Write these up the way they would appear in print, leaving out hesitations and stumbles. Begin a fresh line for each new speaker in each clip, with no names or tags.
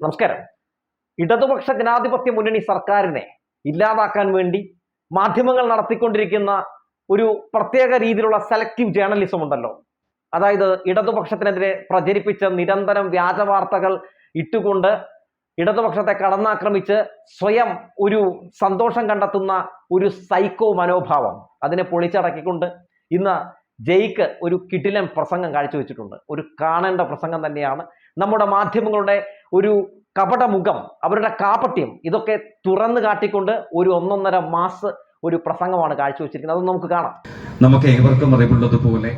നമസ്കാരം. ഇടതുപക്ഷ ജനാധിപത്യ മുന്നണി സർക്കാരിനെ ഇല്ലാതാക്കാൻ വേണ്ടി മാധ്യമങ്ങൾ നടത്തിക്കൊണ്ടിരിക്കുന്ന ഒരു പ്രത്യേക രീതിയിലുള്ള സെലക്റ്റീവ് ജേർണലിസം ഉണ്ടല്ലോ. അതായത് ഇടതുപക്ഷത്തിനെതിരെ പ്രചരിപ്പിച്ച നിരന്തരം വ്യാജ വാർത്തകൾ ഇട്ടുകൊണ്ട് ഇടതുപക്ഷത്തെ കടന്നാക്രമിച്ച് സ്വയം ഒരു സന്തോഷം കണ്ടെത്തുന്ന ഒരു സൈക്കോ മനോഭാവം അതിനെ പൊളിച്ചടക്കിക്കൊണ്ട് ഇന്ന് ജയിക്ക് ഒരു കിടിലൻ പ്രസംഗം കാഴ്ചവെച്ചിട്ടുണ്ട്. ഒരു കാണേണ്ട പ്രസംഗം തന്നെയാണ്. നമ്മുടെ മാധ്യമങ്ങളുടെ ഒരു കപടമുഖം, അവരുടെ കാപട്യം ഇതൊക്കെ തുറന്നു കാട്ടിക്കൊണ്ട് ഒരു ഒന്നൊന്നര മാസ് ഒരു പ്രസംഗമാണ് കാഴ്ചവെച്ചിരിക്കുന്നത്. അത് നമുക്ക് കാണാം.
നമുക്ക് ഏവർക്കും അറിവുള്ളതുപോലെ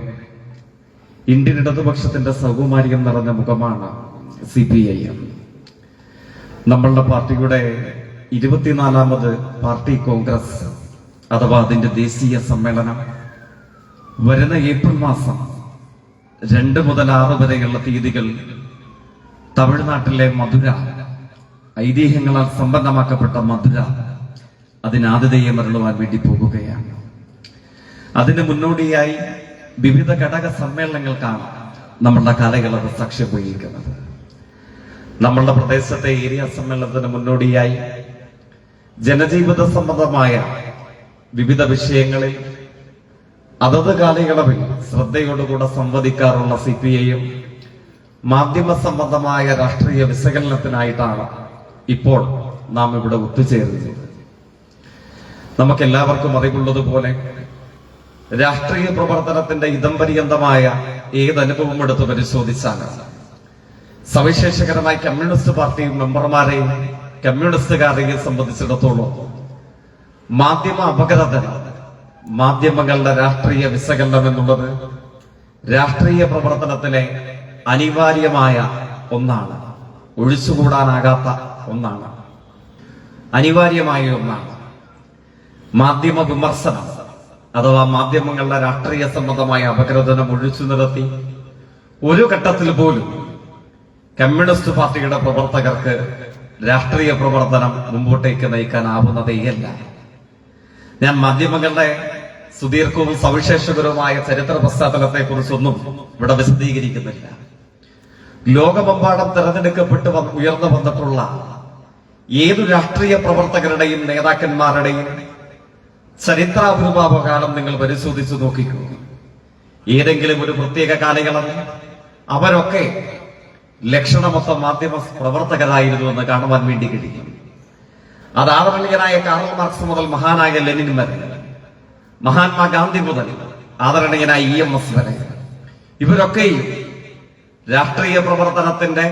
ഇന്ത്യൻ ഇടതുപക്ഷത്തിന്റെ സൗകുമാര്യം നിറഞ്ഞ മുഖമാണ് CPIM. നമ്മളുടെ പാർട്ടിയുടെ 24ാമത് പാർട്ടി കോൺഗ്രസ് അഥവാ അതിന്റെ ദേശീയ സമ്മേളനം വരുന്ന ഏപ്രിൽ മാസം 2 മുതൽ 6 വരെയുള്ള തീയതികൾ തമിഴ്നാട്ടിലെ മധുര, ഐതിഹ്യങ്ങളാൽ സമ്പന്നമാക്കപ്പെട്ട മധുര അതിനാതിഥേയം അരുളുവാൻ വേണ്ടി പോകുകയാണ്. അതിന് മുന്നോടിയായി വിവിധ ഘടക സമ്മേളനങ്ങൾക്കാണ് നമ്മളുടെ കാലയളവ് സാക്ഷ്യം വഹിക്കുന്നത്. നമ്മളുടെ പ്രദേശത്തെ ഏരിയ സമ്മേളനത്തിന് മുന്നോടിയായി ജനജീവിത സംബന്ധമായ വിവിധ വിഷയങ്ങളിൽ അതത് കാലയളവിൽ ശ്രദ്ധയോടുകൂടെ സംവദിക്കാറുള്ള CPIM മാധ്യമ സംബന്ധമായ രാഷ്ട്രീയ വിശകലനത്തിനായിട്ടാണ് ഇപ്പോൾ നാം ഇവിടെ ഒത്തുചേരുന്നത്. നമുക്കെല്ലാവർക്കും അറിവുള്ളതുപോലെ രാഷ്ട്രീയ പ്രവർത്തനത്തിന്റെ ഇതംപര്യന്തമായ ഏതനുഭവം എടുത്ത് പരിശോധിച്ചാണ് സവിശേഷകരമായി കമ്മ്യൂണിസ്റ്റ് പാർട്ടി മെമ്പർമാരെയും കമ്മ്യൂണിസ്റ്റുകാരെയും സംബന്ധിച്ചിടത്തോളം മാധ്യമ അപകടത്തിന് മാധ്യമങ്ങളുടെ രാഷ്ട്രീയ വിശകലനം എന്നുള്ളത് രാഷ്ട്രീയ പ്രവർത്തനത്തിലെ അനിവാര്യമായ ഒന്നാണ്, ഒഴിച്ചുകൂടാനാകാത്ത ഒന്നാണ്, അനിവാര്യമായ ഒന്നാണ്. മാധ്യമ വിമർശനം അഥവാ മാധ്യമങ്ങളുടെ രാഷ്ട്രീയ സംബന്ധമായ അപഗ്രഥനം ഒഴിച്ചു നിർത്തി ഒരു ഘട്ടത്തിൽ പോലും കമ്മ്യൂണിസ്റ്റ് പാർട്ടിയുടെ പ്രവർത്തകർക്ക് രാഷ്ട്രീയ പ്രവർത്തനം മുമ്പോട്ടേക്ക് നയിക്കാനാവുന്നതേയല്ല. ഞാൻ മാധ്യമങ്ങളുടെ സുദീർഘവും സവിശേഷകരവുമായ ചരിത്ര പശ്ചാത്തലത്തെ കുറിച്ചൊന്നും ഇവിടെ വിശദീകരിക്കുന്നില്ല. ലോകമെമ്പാടും തെരഞ്ഞെടുക്കപ്പെട്ട് ഉയർന്നു വന്നിട്ടുള്ള ഏതു രാഷ്ട്രീയ പ്രവർത്തകരുടെയും നേതാക്കന്മാരുടെയും ചരിത്രാവിർഭാവകാലം നിങ്ങൾ പരിശോധിച്ചു നോക്കിക്കൂ. ഏതെങ്കിലും ഒരു പ്രത്യേക കാലയളവിൽ അവരൊക്കെ ലക്ഷണമൊത്ത മാധ്യമ പ്രവർത്തകരായിരുന്നു എന്ന് കാണുവാൻ വേണ്ടി കഴിയും. അത് ആദരണീയനായ കാർൽ മാർക്സ് മുതൽ മഹാനായ ലെനിൻ വരെ, മഹാത്മാഗാന്ധി മുതൽ ആദരണീയനായ EMS വരെ, ഇവരൊക്കെയും രാഷ്ട്രീയ പ്രവർത്തനത്തിന്റെ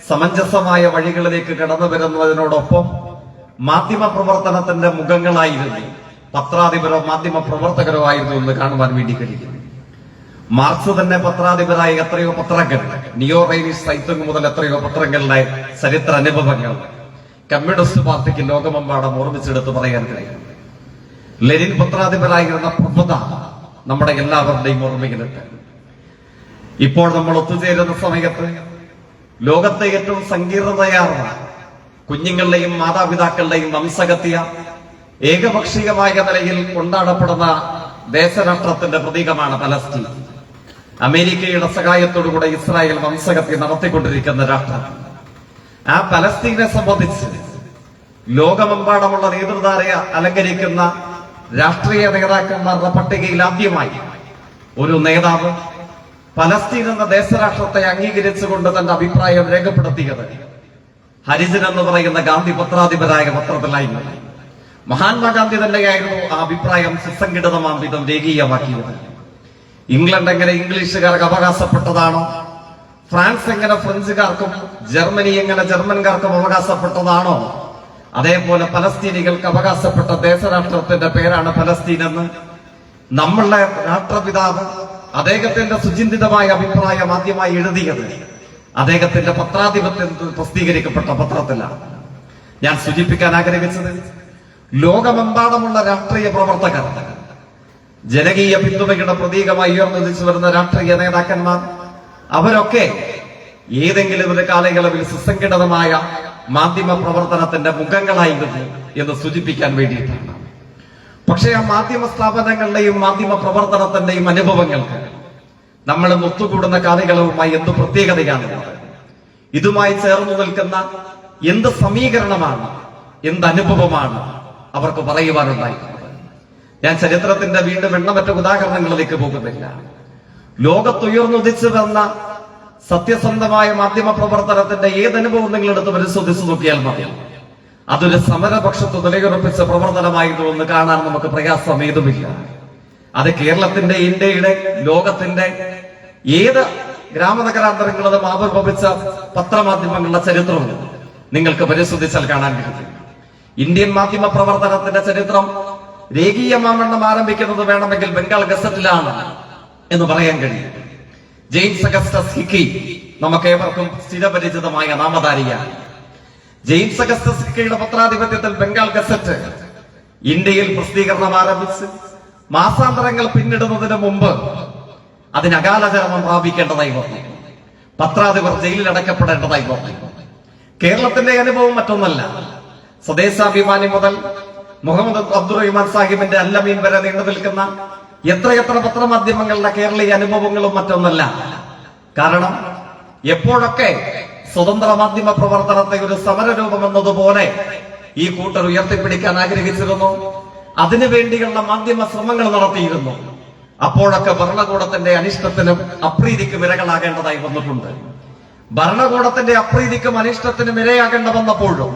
സമഞ്ജസമായ വഴികളിലേക്ക് കടന്നു വരുന്നതിനോടൊപ്പം മാധ്യമ പ്രവർത്തനത്തിന്റെ മുഖങ്ങളായിരുന്നു, പത്രാധിപരോ മാധ്യമ പ്രവർത്തകരോ ആയിരുന്നു എന്ന് കാണുവാൻ വേണ്ടി കഴിയും. മാർക്സ് തന്നെ പത്രാധിപരായ എത്രയോ പത്രങ്ങൾ, നിയോ റൈനിഷ് സൈറ്റിംഗ് മുതൽ എത്രയോ പത്രങ്ങളുടെ ചരിത്ര അനുഭവങ്ങൾ കമ്മ്യൂണിസ്റ്റ് പാർട്ടിക്ക് ലോകമെമ്പാടും ഓർമ്മിച്ചെടുത്ത് പറയാൻ കഴിയും. ലെനിൻ പത്രാധിപരായിരുന്ന പ്രഭുത നമ്മുടെ എല്ലാവരുടെയും ഓർമ്മയിലുണ്ട്. ഇപ്പോൾ നമ്മൾ ഒത്തുചേരുന്ന സമയത്ത് ലോകത്തെ ഏറ്റവും സങ്കീർണതയാർന്ന കുഞ്ഞുങ്ങളുടെയും മാതാപിതാക്കളുടെയും വംശഹത്യ ഏകപക്ഷീയമായ നിലയിൽ കൊണ്ടാടപ്പെടുന്ന ദേശരാഷ്ട്രത്തിന്റെ പ്രതീകമാണ് പലസ്തീൻ. അമേരിക്കയുടെ സഹായത്തോടുകൂടെ ഇസ്രായേൽ വംശഹത്യ നടത്തിക്കൊണ്ടിരിക്കുന്ന രാഷ്ട്രം. ആ പലസ്തീനെ സംബന്ധിച്ച് ലോകമെമ്പാടുമുള്ള നേതൃധാരയെ അലങ്കരിക്കുന്ന രാഷ്ട്രീയ നേതാക്കന്മാരുടെ പട്ടികയിൽ ആദ്യമായി ഒരു നേതാവ് പലസ്തീൻ എന്ന ദേശരാഷ്ട്രത്തെ അംഗീകരിച്ചുകൊണ്ട് തന്റെ അഭിപ്രായം രേഖപ്പെടുത്തിയത് ഹരിജൻ എന്ന് പറയുന്ന ഗാന്ധി പത്രാധിപരായ പത്രത്തിലായിരുന്നു. മഹാത്മാഗാന്ധി തന്നെയായിരുന്നു ആ അഭിപ്രായം സുസംഘടിതമാം വിധം രേഖീയമാക്കിയത്. ഇംഗ്ലണ്ട് എങ്ങനെ ഇംഗ്ലീഷുകാർക്ക് അവകാശപ്പെട്ടതാണോ, ഫ്രാൻസ് എങ്ങനെ ഫ്രഞ്ചുകാർക്കും ജർമ്മനി എങ്ങനെ ജർമ്മൻകാർക്കും അവകാശപ്പെട്ടതാണോ, അതേപോലെ പലസ്തീനികൾക്ക് അവകാശപ്പെട്ട ദേശരാഷ്ട്രത്തിന്റെ പേരാണ് പലസ്തീൻ എന്ന് നമ്മളുടെ രാഷ്ട്രപിതാവ് അദ്ദേഹത്തിന്റെ സുചിന്തിതമായ അഭിപ്രായം ആദ്യമായി എഴുതിയത് അദ്ദേഹത്തിന്റെ പത്രാധിപത്യത്തിൽ പ്രസിദ്ധീകരിക്കപ്പെട്ട പത്രത്തിലാണ്. ഞാൻ സൂചിപ്പിക്കാൻ ആഗ്രഹിച്ചത് ലോകമെമ്പാടുമുള്ള രാഷ്ട്രീയ പ്രവർത്തകർ, ജനകീയ പിന്തുണയുടെ പ്രതീകമായി ഉയർന്നുദിച്ചു വരുന്ന രാഷ്ട്രീയ നേതാക്കന്മാർ, അവരൊക്കെ ഏതെങ്കിലും ഒരു കാലയളവിൽ സുസംഘടിതമായ മാധ്യമ പ്രവർത്തനത്തിന്റെ മുഖങ്ങളായിരുന്നു എന്ന് സൂചിപ്പിക്കാൻ വേണ്ടിയിട്ടാണ്. പക്ഷേ ആ മാധ്യമ സ്ഥാപനങ്ങളുടെയും മാധ്യമ പ്രവർത്തനത്തിന്റെയും അനുഭവങ്ങൾക്ക് നമ്മൾ ഒത്തുകൂടുന്ന കാലയളവുമായി എന്ത് പ്രത്യേകതയാണുള്ളത്? ഇതുമായി ചേർന്നു നിൽക്കുന്ന എന്ത് സമീകരണമാണ്, എന്ത് അനുഭവമാണ് അവർക്ക് പറയുവാനുണ്ടായിരുന്നത്? ഞാൻ ചരിത്രത്തിന്റെ വീണ്ടും എണ്ണമറ്റ ഉദാഹരണങ്ങളിലേക്ക് പോകുന്നില്ല. ലോകത്തുയർന്നുദിച്ചു വന്ന സത്യസന്ധമായ മാധ്യമ പ്രവർത്തനത്തിന്റെ ഏതനുഭവം നിങ്ങളെടുത്ത് പരിശോധിച്ചു നോക്കിയാൽ മതി. അതൊരു സമരപക്ഷത്ത് നിലയുറപ്പിച്ച പ്രവർത്തനമായിരുന്നു എന്ന് കാണാൻ നമുക്ക് പ്രയാസം ഏതുമില്ല. അത് കേരളത്തിന്റെ, ഇന്ത്യയുടെ, ലോകത്തിന്റെ ഏത് ഗ്രാമനഗരാന്തരങ്ങളും ആവിർഭവിച്ച പത്രമാധ്യമങ്ങളുടെ ചരിത്രവും നിങ്ങൾക്ക് പരിശോധിച്ചാൽ കാണാൻ കഴിയും. ഇന്ത്യൻ മാധ്യമ പ്രവർത്തനത്തിന്റെ ചരിത്രം രേഖീയമാവണ്ണം ആരംഭിക്കുന്നത് വേണമെങ്കിൽ ബംഗാൾ ഗസറ്റിലാണ് എന്ന് പറയാൻ കഴിയും. ജെയിംസ് അഗസ്റ്റസ് ഹിക്കി നമുക്കേവർക്കും സ്ഥിരപരിചിതമായ നാമധാരിയാണ്. ജെയിംസ് അഗസ്റ്റസ് ഹിക്കിയുടെ പത്രാധിപത്യത്തിൽ ബംഗാൾ ഗസറ്റ് ഇന്ത്യയിൽ പ്രസിദ്ധീകരണം ആരംഭിച്ച് മാസാന്തരങ്ങൾ പിന്നിടുന്നതിന് മുമ്പ് അതിന് അകാലചരമം പ്രാപിക്കേണ്ടതായി വന്നു. പത്രാധിപർ ജയിലിൽ അടയ്ക്കപ്പെടേണ്ടതായി വന്നു. കേരളത്തിന്റെ അനുഭവം മറ്റൊന്നല്ല. സ്വദേശാഭിമാനി മുതൽ മുഹമ്മദ് അബ്ദുറഹിമാൻ സാഹിബിന്റെ അല്ലമീൻ വരെ നീണ്ടു നിൽക്കുന്ന എത്രയെത്ര പത്രമാധ്യമങ്ങളുടെ കേരളീയ അനുഭവങ്ങളും മറ്റൊന്നല്ല. കാരണം എപ്പോഴൊക്കെ സ്വതന്ത്ര മാധ്യമ പ്രവർത്തനത്തെ ഒരു സമരരൂപം എന്നതുപോലെ ഈ കൂട്ടർ ഉയർത്തിപ്പിടിക്കാൻ ആഗ്രഹിച്ചിരുന്നു, അതിനുവേണ്ടിയുള്ള മാധ്യമ ശ്രമങ്ങൾ നടത്തിയിരുന്നു, അപ്പോഴൊക്കെ ഭരണകൂടത്തിന്റെ അനിഷ്ടത്തിനും അപ്രീതിക്കും ഇരകളാകേണ്ടതായി വന്നിട്ടുണ്ട്. ഭരണകൂടത്തിന്റെ അപ്രീതിക്കും അനിഷ്ടത്തിനും ഇരയാകേണ്ട വന്നപ്പോഴും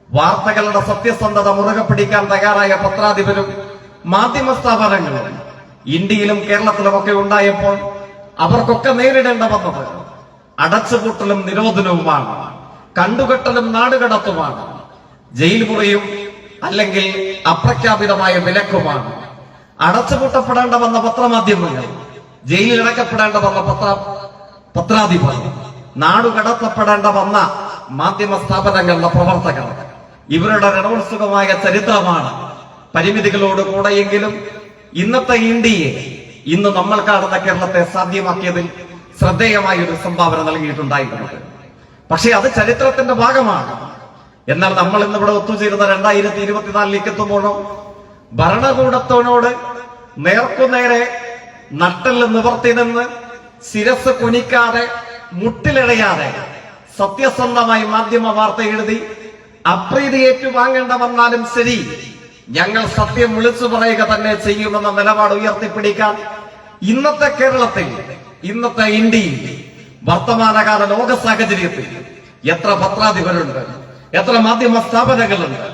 വാർത്തകളുടെ സത്യസന്ധത മുറുകെ പിടിക്കാൻ തയ്യാറായ പത്രാധിപരും മാധ്യമ സ്ഥാപനങ്ങളും ഇന്ത്യയിലും കേരളത്തിലുമൊക്കെ ഉണ്ടായപ്പോൾ അവർക്കൊക്കെ നേരിടേണ്ട വന്നത് അടച്ചുപൂട്ടലും നിരോധനവുമാണ്, കണ്ടുകെട്ടലും നാടുകടത്തുമാണ്, ജയിൽ മുറിയും അല്ലെങ്കിൽ അപ്രഖ്യാപിതമായ വിലക്കുമാണ്. അടച്ചുപൂട്ടപ്പെടേണ്ട വന്ന പത്രമാധ്യമങ്ങൾ, ജയിലിൽ അടക്കപ്പെടേണ്ട വന്ന പത്രാധിപർ, നാടുകടത്തപ്പെടേണ്ട വന്ന മാധ്യമ സ്ഥാപനങ്ങളുടെ പ്രവർത്തകർ, ഇവരുടെ രണോത്സുകമായ ചരിത്രമാണ് പരിമിതികളോട് കൂടെയെങ്കിലും ഇന്നത്തെ ഇന്ത്യയെ, ഇന്ന് നമ്മൾ കാണുന്ന കേരളത്തെ സാധ്യമാക്കിയതിൽ ശ്രദ്ധേയമായ ഒരു സംഭാവന നൽകിയിട്ടുണ്ടായിരുന്നത്. പക്ഷെ അത് ചരിത്രത്തിന്റെ ഭാഗമാണ്. എന്നാൽ നമ്മൾ ഇന്നിവിടെ ഒത്തുചേരുന്ന 2024 എത്തുമ്പോഴോ ഭരണകൂടത്തോട് നേർക്കുനേരെ നട്ടെല്ല് നിവർത്തി നിന്ന് ശിരസ് കുനിക്കാതെ മുട്ടിലിഴയാതെ സത്യസന്ധമായി മാധ്യമ വാർത്ത എഴുതി അപ്രീതി ഏറ്റുവാങ്ങേണ്ട വന്നാലും ശരി, ഞങ്ങൾ സത്യം വിളിച്ചു പറയുക തന്നെ ചെയ്യുമെന്ന നിലപാട് ഉയർത്തിപ്പിടിക്കാൻ ഇന്നത്തെ കേരളത്തിൽ, ഇന്നത്തെ ഇന്ത്യയിൽ, വർത്തമാനകാല ലോക സാഹചര്യത്തിൽ എത്ര പത്രാധിപരുണ്ട്, എത്ര മാധ്യമ സ്ഥാപനങ്ങളുണ്ട്,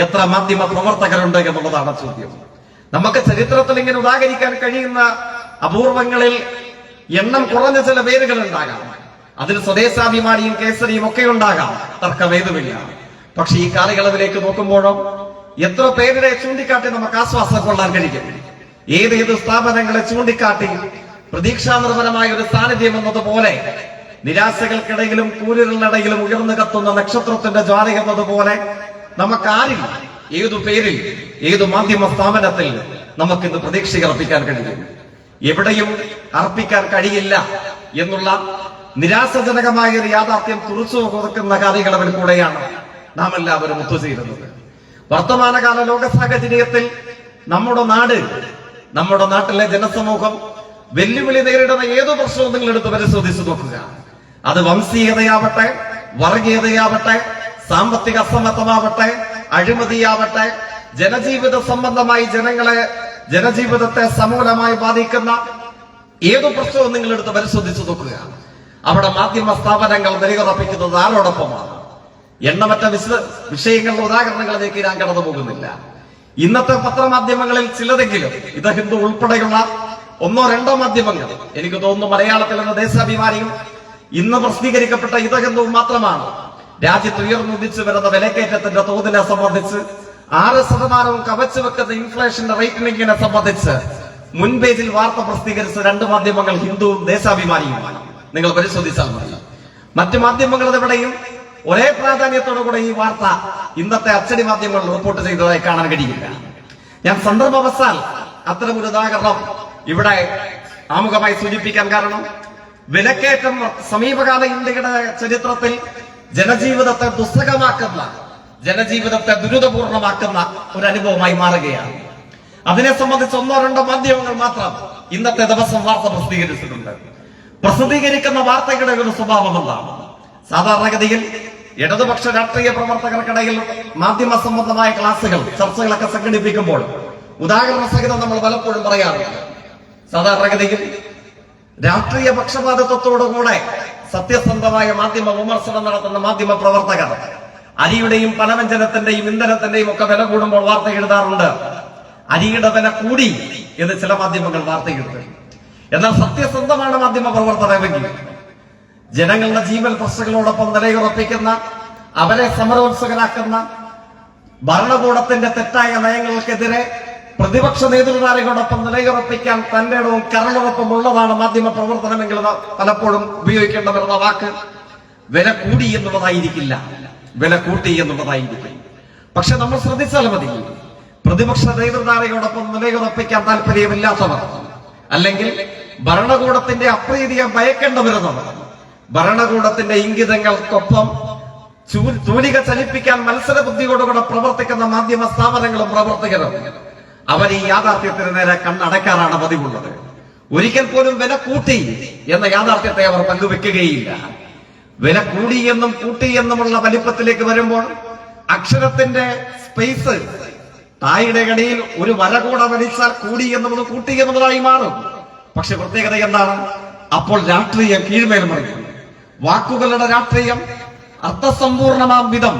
എത്ര മാധ്യമ പ്രവർത്തകരുണ്ട് എന്നുള്ളതാണ് ചോദ്യം. നമുക്ക് ചരിത്രത്തിൽ ഇങ്ങനെ ഉദാഹരിക്കാൻ കഴിയുന്ന അപൂർവങ്ങളിൽ എണ്ണം കുറഞ്ഞ ചില പേരുകൾ ഉണ്ടാകാം. അതിൽ സ്വദേശാഭിമാനിയും കേസരിയും ഒക്കെ ഉണ്ടാകാം, തർക്കമേതുമില്ല. പക്ഷെ ഈ കാലയളവിലേക്ക് നോക്കുമ്പോഴോ എത്ര പേരുടെ ചൂണ്ടിക്കാട്ടി നമുക്ക് ആശ്വാസം കൊള്ളാൻ കഴിയും. ഏതേത് സ്ഥാപനങ്ങളെ ചൂണ്ടിക്കാട്ടി പ്രതീക്ഷാനിർഭരമായ ഒരു സാന്നിധ്യം എന്നതുപോലെ നിരാശകൾക്കിടയിലും കൂരുകളിനിടയിലും ഉയർന്നു കത്തുന്ന നക്ഷത്രത്തിന്റെ ജ്വാല എന്നതുപോലെ നമുക്കാരിൽ, ഏതു പേരിൽ, ഏതു മാധ്യമ സ്ഥാപനത്തിൽ നമുക്കിന്ന് പ്രതീക്ഷ അർപ്പിക്കാൻ കഴിയും? എവിടെയും അർപ്പിക്കാൻ കഴിയില്ല എന്നുള്ള നിരാശജനകമായ ഒരു യാഥാർത്ഥ്യം തുറച്ചു കൊടുക്കുന്ന കാലയളവിൽ കൂടെയാണ് നാം എല്ലാവരും ഒത്തുചേരുന്നത്. വർത്തമാനകാല ലോക സാഹചര്യത്തിൽ നമ്മുടെ നാട്ടിലെ ജനസമൂഹം വെല്ലുവിളി നേരിടുന്ന ഏതു പ്രശ്നവും നിങ്ങൾ എടുത്ത് പരിശോധിച്ചു നോക്കുക. അത് വംശീയതയാവട്ടെ, വർഗീയതയാവട്ടെ, സാമ്പത്തിക അസമത്വമാവട്ടെ, അഴിമതിയാവട്ടെ, ജനജീവിത സംബന്ധമായി ജനജീവിതത്തെ സമൂലമായി ബാധിക്കുന്ന ഏതു പ്രശ്നവും നിങ്ങൾ എടുത്ത് പരിശോധിച്ചു നോക്കുക. അവിടെ മാധ്യമ സ്ഥാപനങ്ങൾ നിലയുറപ്പിക്കുന്നത് ആരോടൊപ്പമാണ്? എണ്ണമറ്റ വിഷയങ്ങളുടെ ഉദാഹരണങ്ങളിലേക്ക് ഞാൻ കടന്നു പോകുന്നില്ല. ഇന്നത്തെ പത്രമാധ്യമങ്ങളിൽ ചിലതെങ്കിലും, ഇത് ഹിന്ദു ഉൾപ്പെടെയുള്ള 1-2 മാധ്യമങ്ങൾ, എനിക്ക് തോന്നുന്നു മലയാളത്തിൽ നിന്ന് ദേശാഭിമാനിയും ഇന്ന് പ്രസിദ്ധീകരിക്കപ്പെട്ട ഇത് ഹിന്ദുവും മാത്രമാണ് രാജ്യത്ത് ഉയർന്നുദിച്ചു വരുന്ന വിലക്കയറ്റത്തിന്റെ തോതിനെ സംബന്ധിച്ച് 6% കവച്ചു വെക്കുന്ന ഇൻഫ്ലേഷന്റെ റേറ്റിംഗിനെ സംബന്ധിച്ച് മുൻപേജിൽ വാർത്ത പ്രസിദ്ധീകരിച്ച 2 മാധ്യമങ്ങൾ ഹിന്ദുവും ദേശാഭിമാനിയുമാണ്. നിങ്ങൾ പരിശോധിച്ചാൽ മതി. മറ്റു മാധ്യമങ്ങൾ എവിടെയും ഒരേ പ്രാധാന്യത്തോടുകൂടെ ഈ വാർത്ത ഇന്നത്തെ അച്ചടി മാധ്യമങ്ങൾ റിപ്പോർട്ട് ചെയ്തതായി കാണാൻ കഴിയില്ല. ഞാൻ സന്ദർഭവശാൽ അത്തരമൊരു ഉദാഹരണം ഇവിടെ ആമുഖമായി സൂചിപ്പിക്കാൻ കാരണം, വിലക്കയറ്റം സമീപകാല ഇന്ത്യയുടെ ചരിത്രത്തിൽ ജനജീവിതത്തെ ദുസ്സഹമാക്കുന്ന, ജനജീവിതത്തെ ദുരിതപൂർണമാക്കുന്ന ഒരു അനുഭവമായി മാറുകയാണ്. അതിനെ സംബന്ധിച്ച് 1-2 മാധ്യമങ്ങൾ മാത്രം ഇന്നത്തെ ദിവസം വാർത്ത പ്രസിദ്ധീകരിച്ചിട്ടുണ്ട്. പ്രസിദ്ധീകരിക്കുന്ന വാർത്തകളുടെ ഒരു സ്വഭാവം എന്താണ്? സാധാരണഗതിയിൽ ഇടതുപക്ഷ രാഷ്ട്രീയ പ്രവർത്തകർക്കിടയിൽ മാധ്യമ സംബന്ധമായ ക്ലാസുകൾ, ചർച്ചകളൊക്കെ സംഘടിപ്പിക്കുമ്പോൾ ഉദാഹരണ സഹിതം നമ്മൾ പലപ്പോഴും പറയാറുണ്ട്. സാധാരണഗതിയിൽ രാഷ്ട്രീയ പക്ഷപാതിത്വത്തോടുകൂടെ സത്യസന്ധമായ മാധ്യമ വിമർശനം നടത്തുന്ന മാധ്യമ പ്രവർത്തകർ അരിയുടെയും പലവ്യഞ്ജനത്തിന്റെയും ഇന്ധനത്തിന്റെയും ഒക്കെ വില കൂടുമ്പോൾ വാർത്ത എഴുതാറുണ്ട്. അരിയുടെ വില കൂടി എന്ന് ചില മാധ്യമങ്ങൾ വാർത്ത എഴുതും. എന്നാൽ സത്യസന്ധമാണ് മാധ്യമ പ്രവർത്തനമെങ്കിൽ ജനങ്ങളുടെ ജീവൽ പ്രശ്നങ്ങളോടൊപ്പം നിലയുറപ്പിക്കുന്ന, അവരെ സമരോത്സുകരാക്കുന്ന, ഭരണകൂടത്തിന്റെ തെറ്റായ നയങ്ങൾക്കെതിരെ പ്രതിപക്ഷ നേതൃത്വങ്ങളോടൊപ്പം നിലയുറപ്പിക്കാൻ തന്റെ ഇടവും കരളുറപ്പും ഉള്ളതാണ് മാധ്യമ പ്രവർത്തനമെങ്കിൽ പലപ്പോഴും ഉപയോഗിക്കേണ്ട വരുന്ന വാക്ക് വില കൂടി എന്നുള്ളതായിരിക്കില്ല, വില കൂട്ടി എന്നുള്ളതായിരിക്കും. പക്ഷെ നമ്മൾ ശ്രദ്ധിച്ചാൽ മതി, പ്രതിപക്ഷ നേതൃത്വങ്ങളോടൊപ്പം നിലയുറപ്പിക്കാൻ താല്പര്യമില്ലാത്തവർ, അല്ലെങ്കിൽ ഭരണകൂടത്തിന്റെ അപ്രീതിയെ ഭയക്കേണ്ട വരുന്നവർ, ഭരണകൂടത്തിന്റെ ഇംഗിതങ്ങൾക്കൊപ്പം തൂലിക ചലിപ്പിക്കാൻ മത്സര ബുദ്ധിയോടുകൂടെ പ്രവർത്തിക്കുന്ന മാധ്യമ സ്ഥാപനങ്ങളും പ്രവർത്തകരും അവർ ഈ യാഥാർത്ഥ്യത്തിന് നേരെ കണ്ണടക്കാറാണ് പതിവുള്ളത്. ഒരിക്കൽ പോലും വില കൂട്ടി എന്ന യാഥാർത്ഥ്യത്തെ അവർ പങ്കുവെക്കുകയില്ല. വില കൂടി എന്നും കൂട്ടി എന്നുമുള്ള വലിപ്പത്തിലേക്ക് വരുമ്പോൾ അക്ഷരത്തിന്റെ സ്പേസ് തായുടെ കടിയിൽ ഒരു വര കൂടെ വലിച്ചാൽ കൂടി എന്നുള്ളത് കൂട്ടി എന്നുള്ളതായി മാറും. പക്ഷെ പ്രത്യേകത എന്താണ്? അപ്പോൾ രാഷ്ട്രീയം കീഴ്മേൽ മറിയും. വാക്കുകളുടെ രാഷ്ട്രീയം അർത്ഥസമ്പൂർണമാം വിധം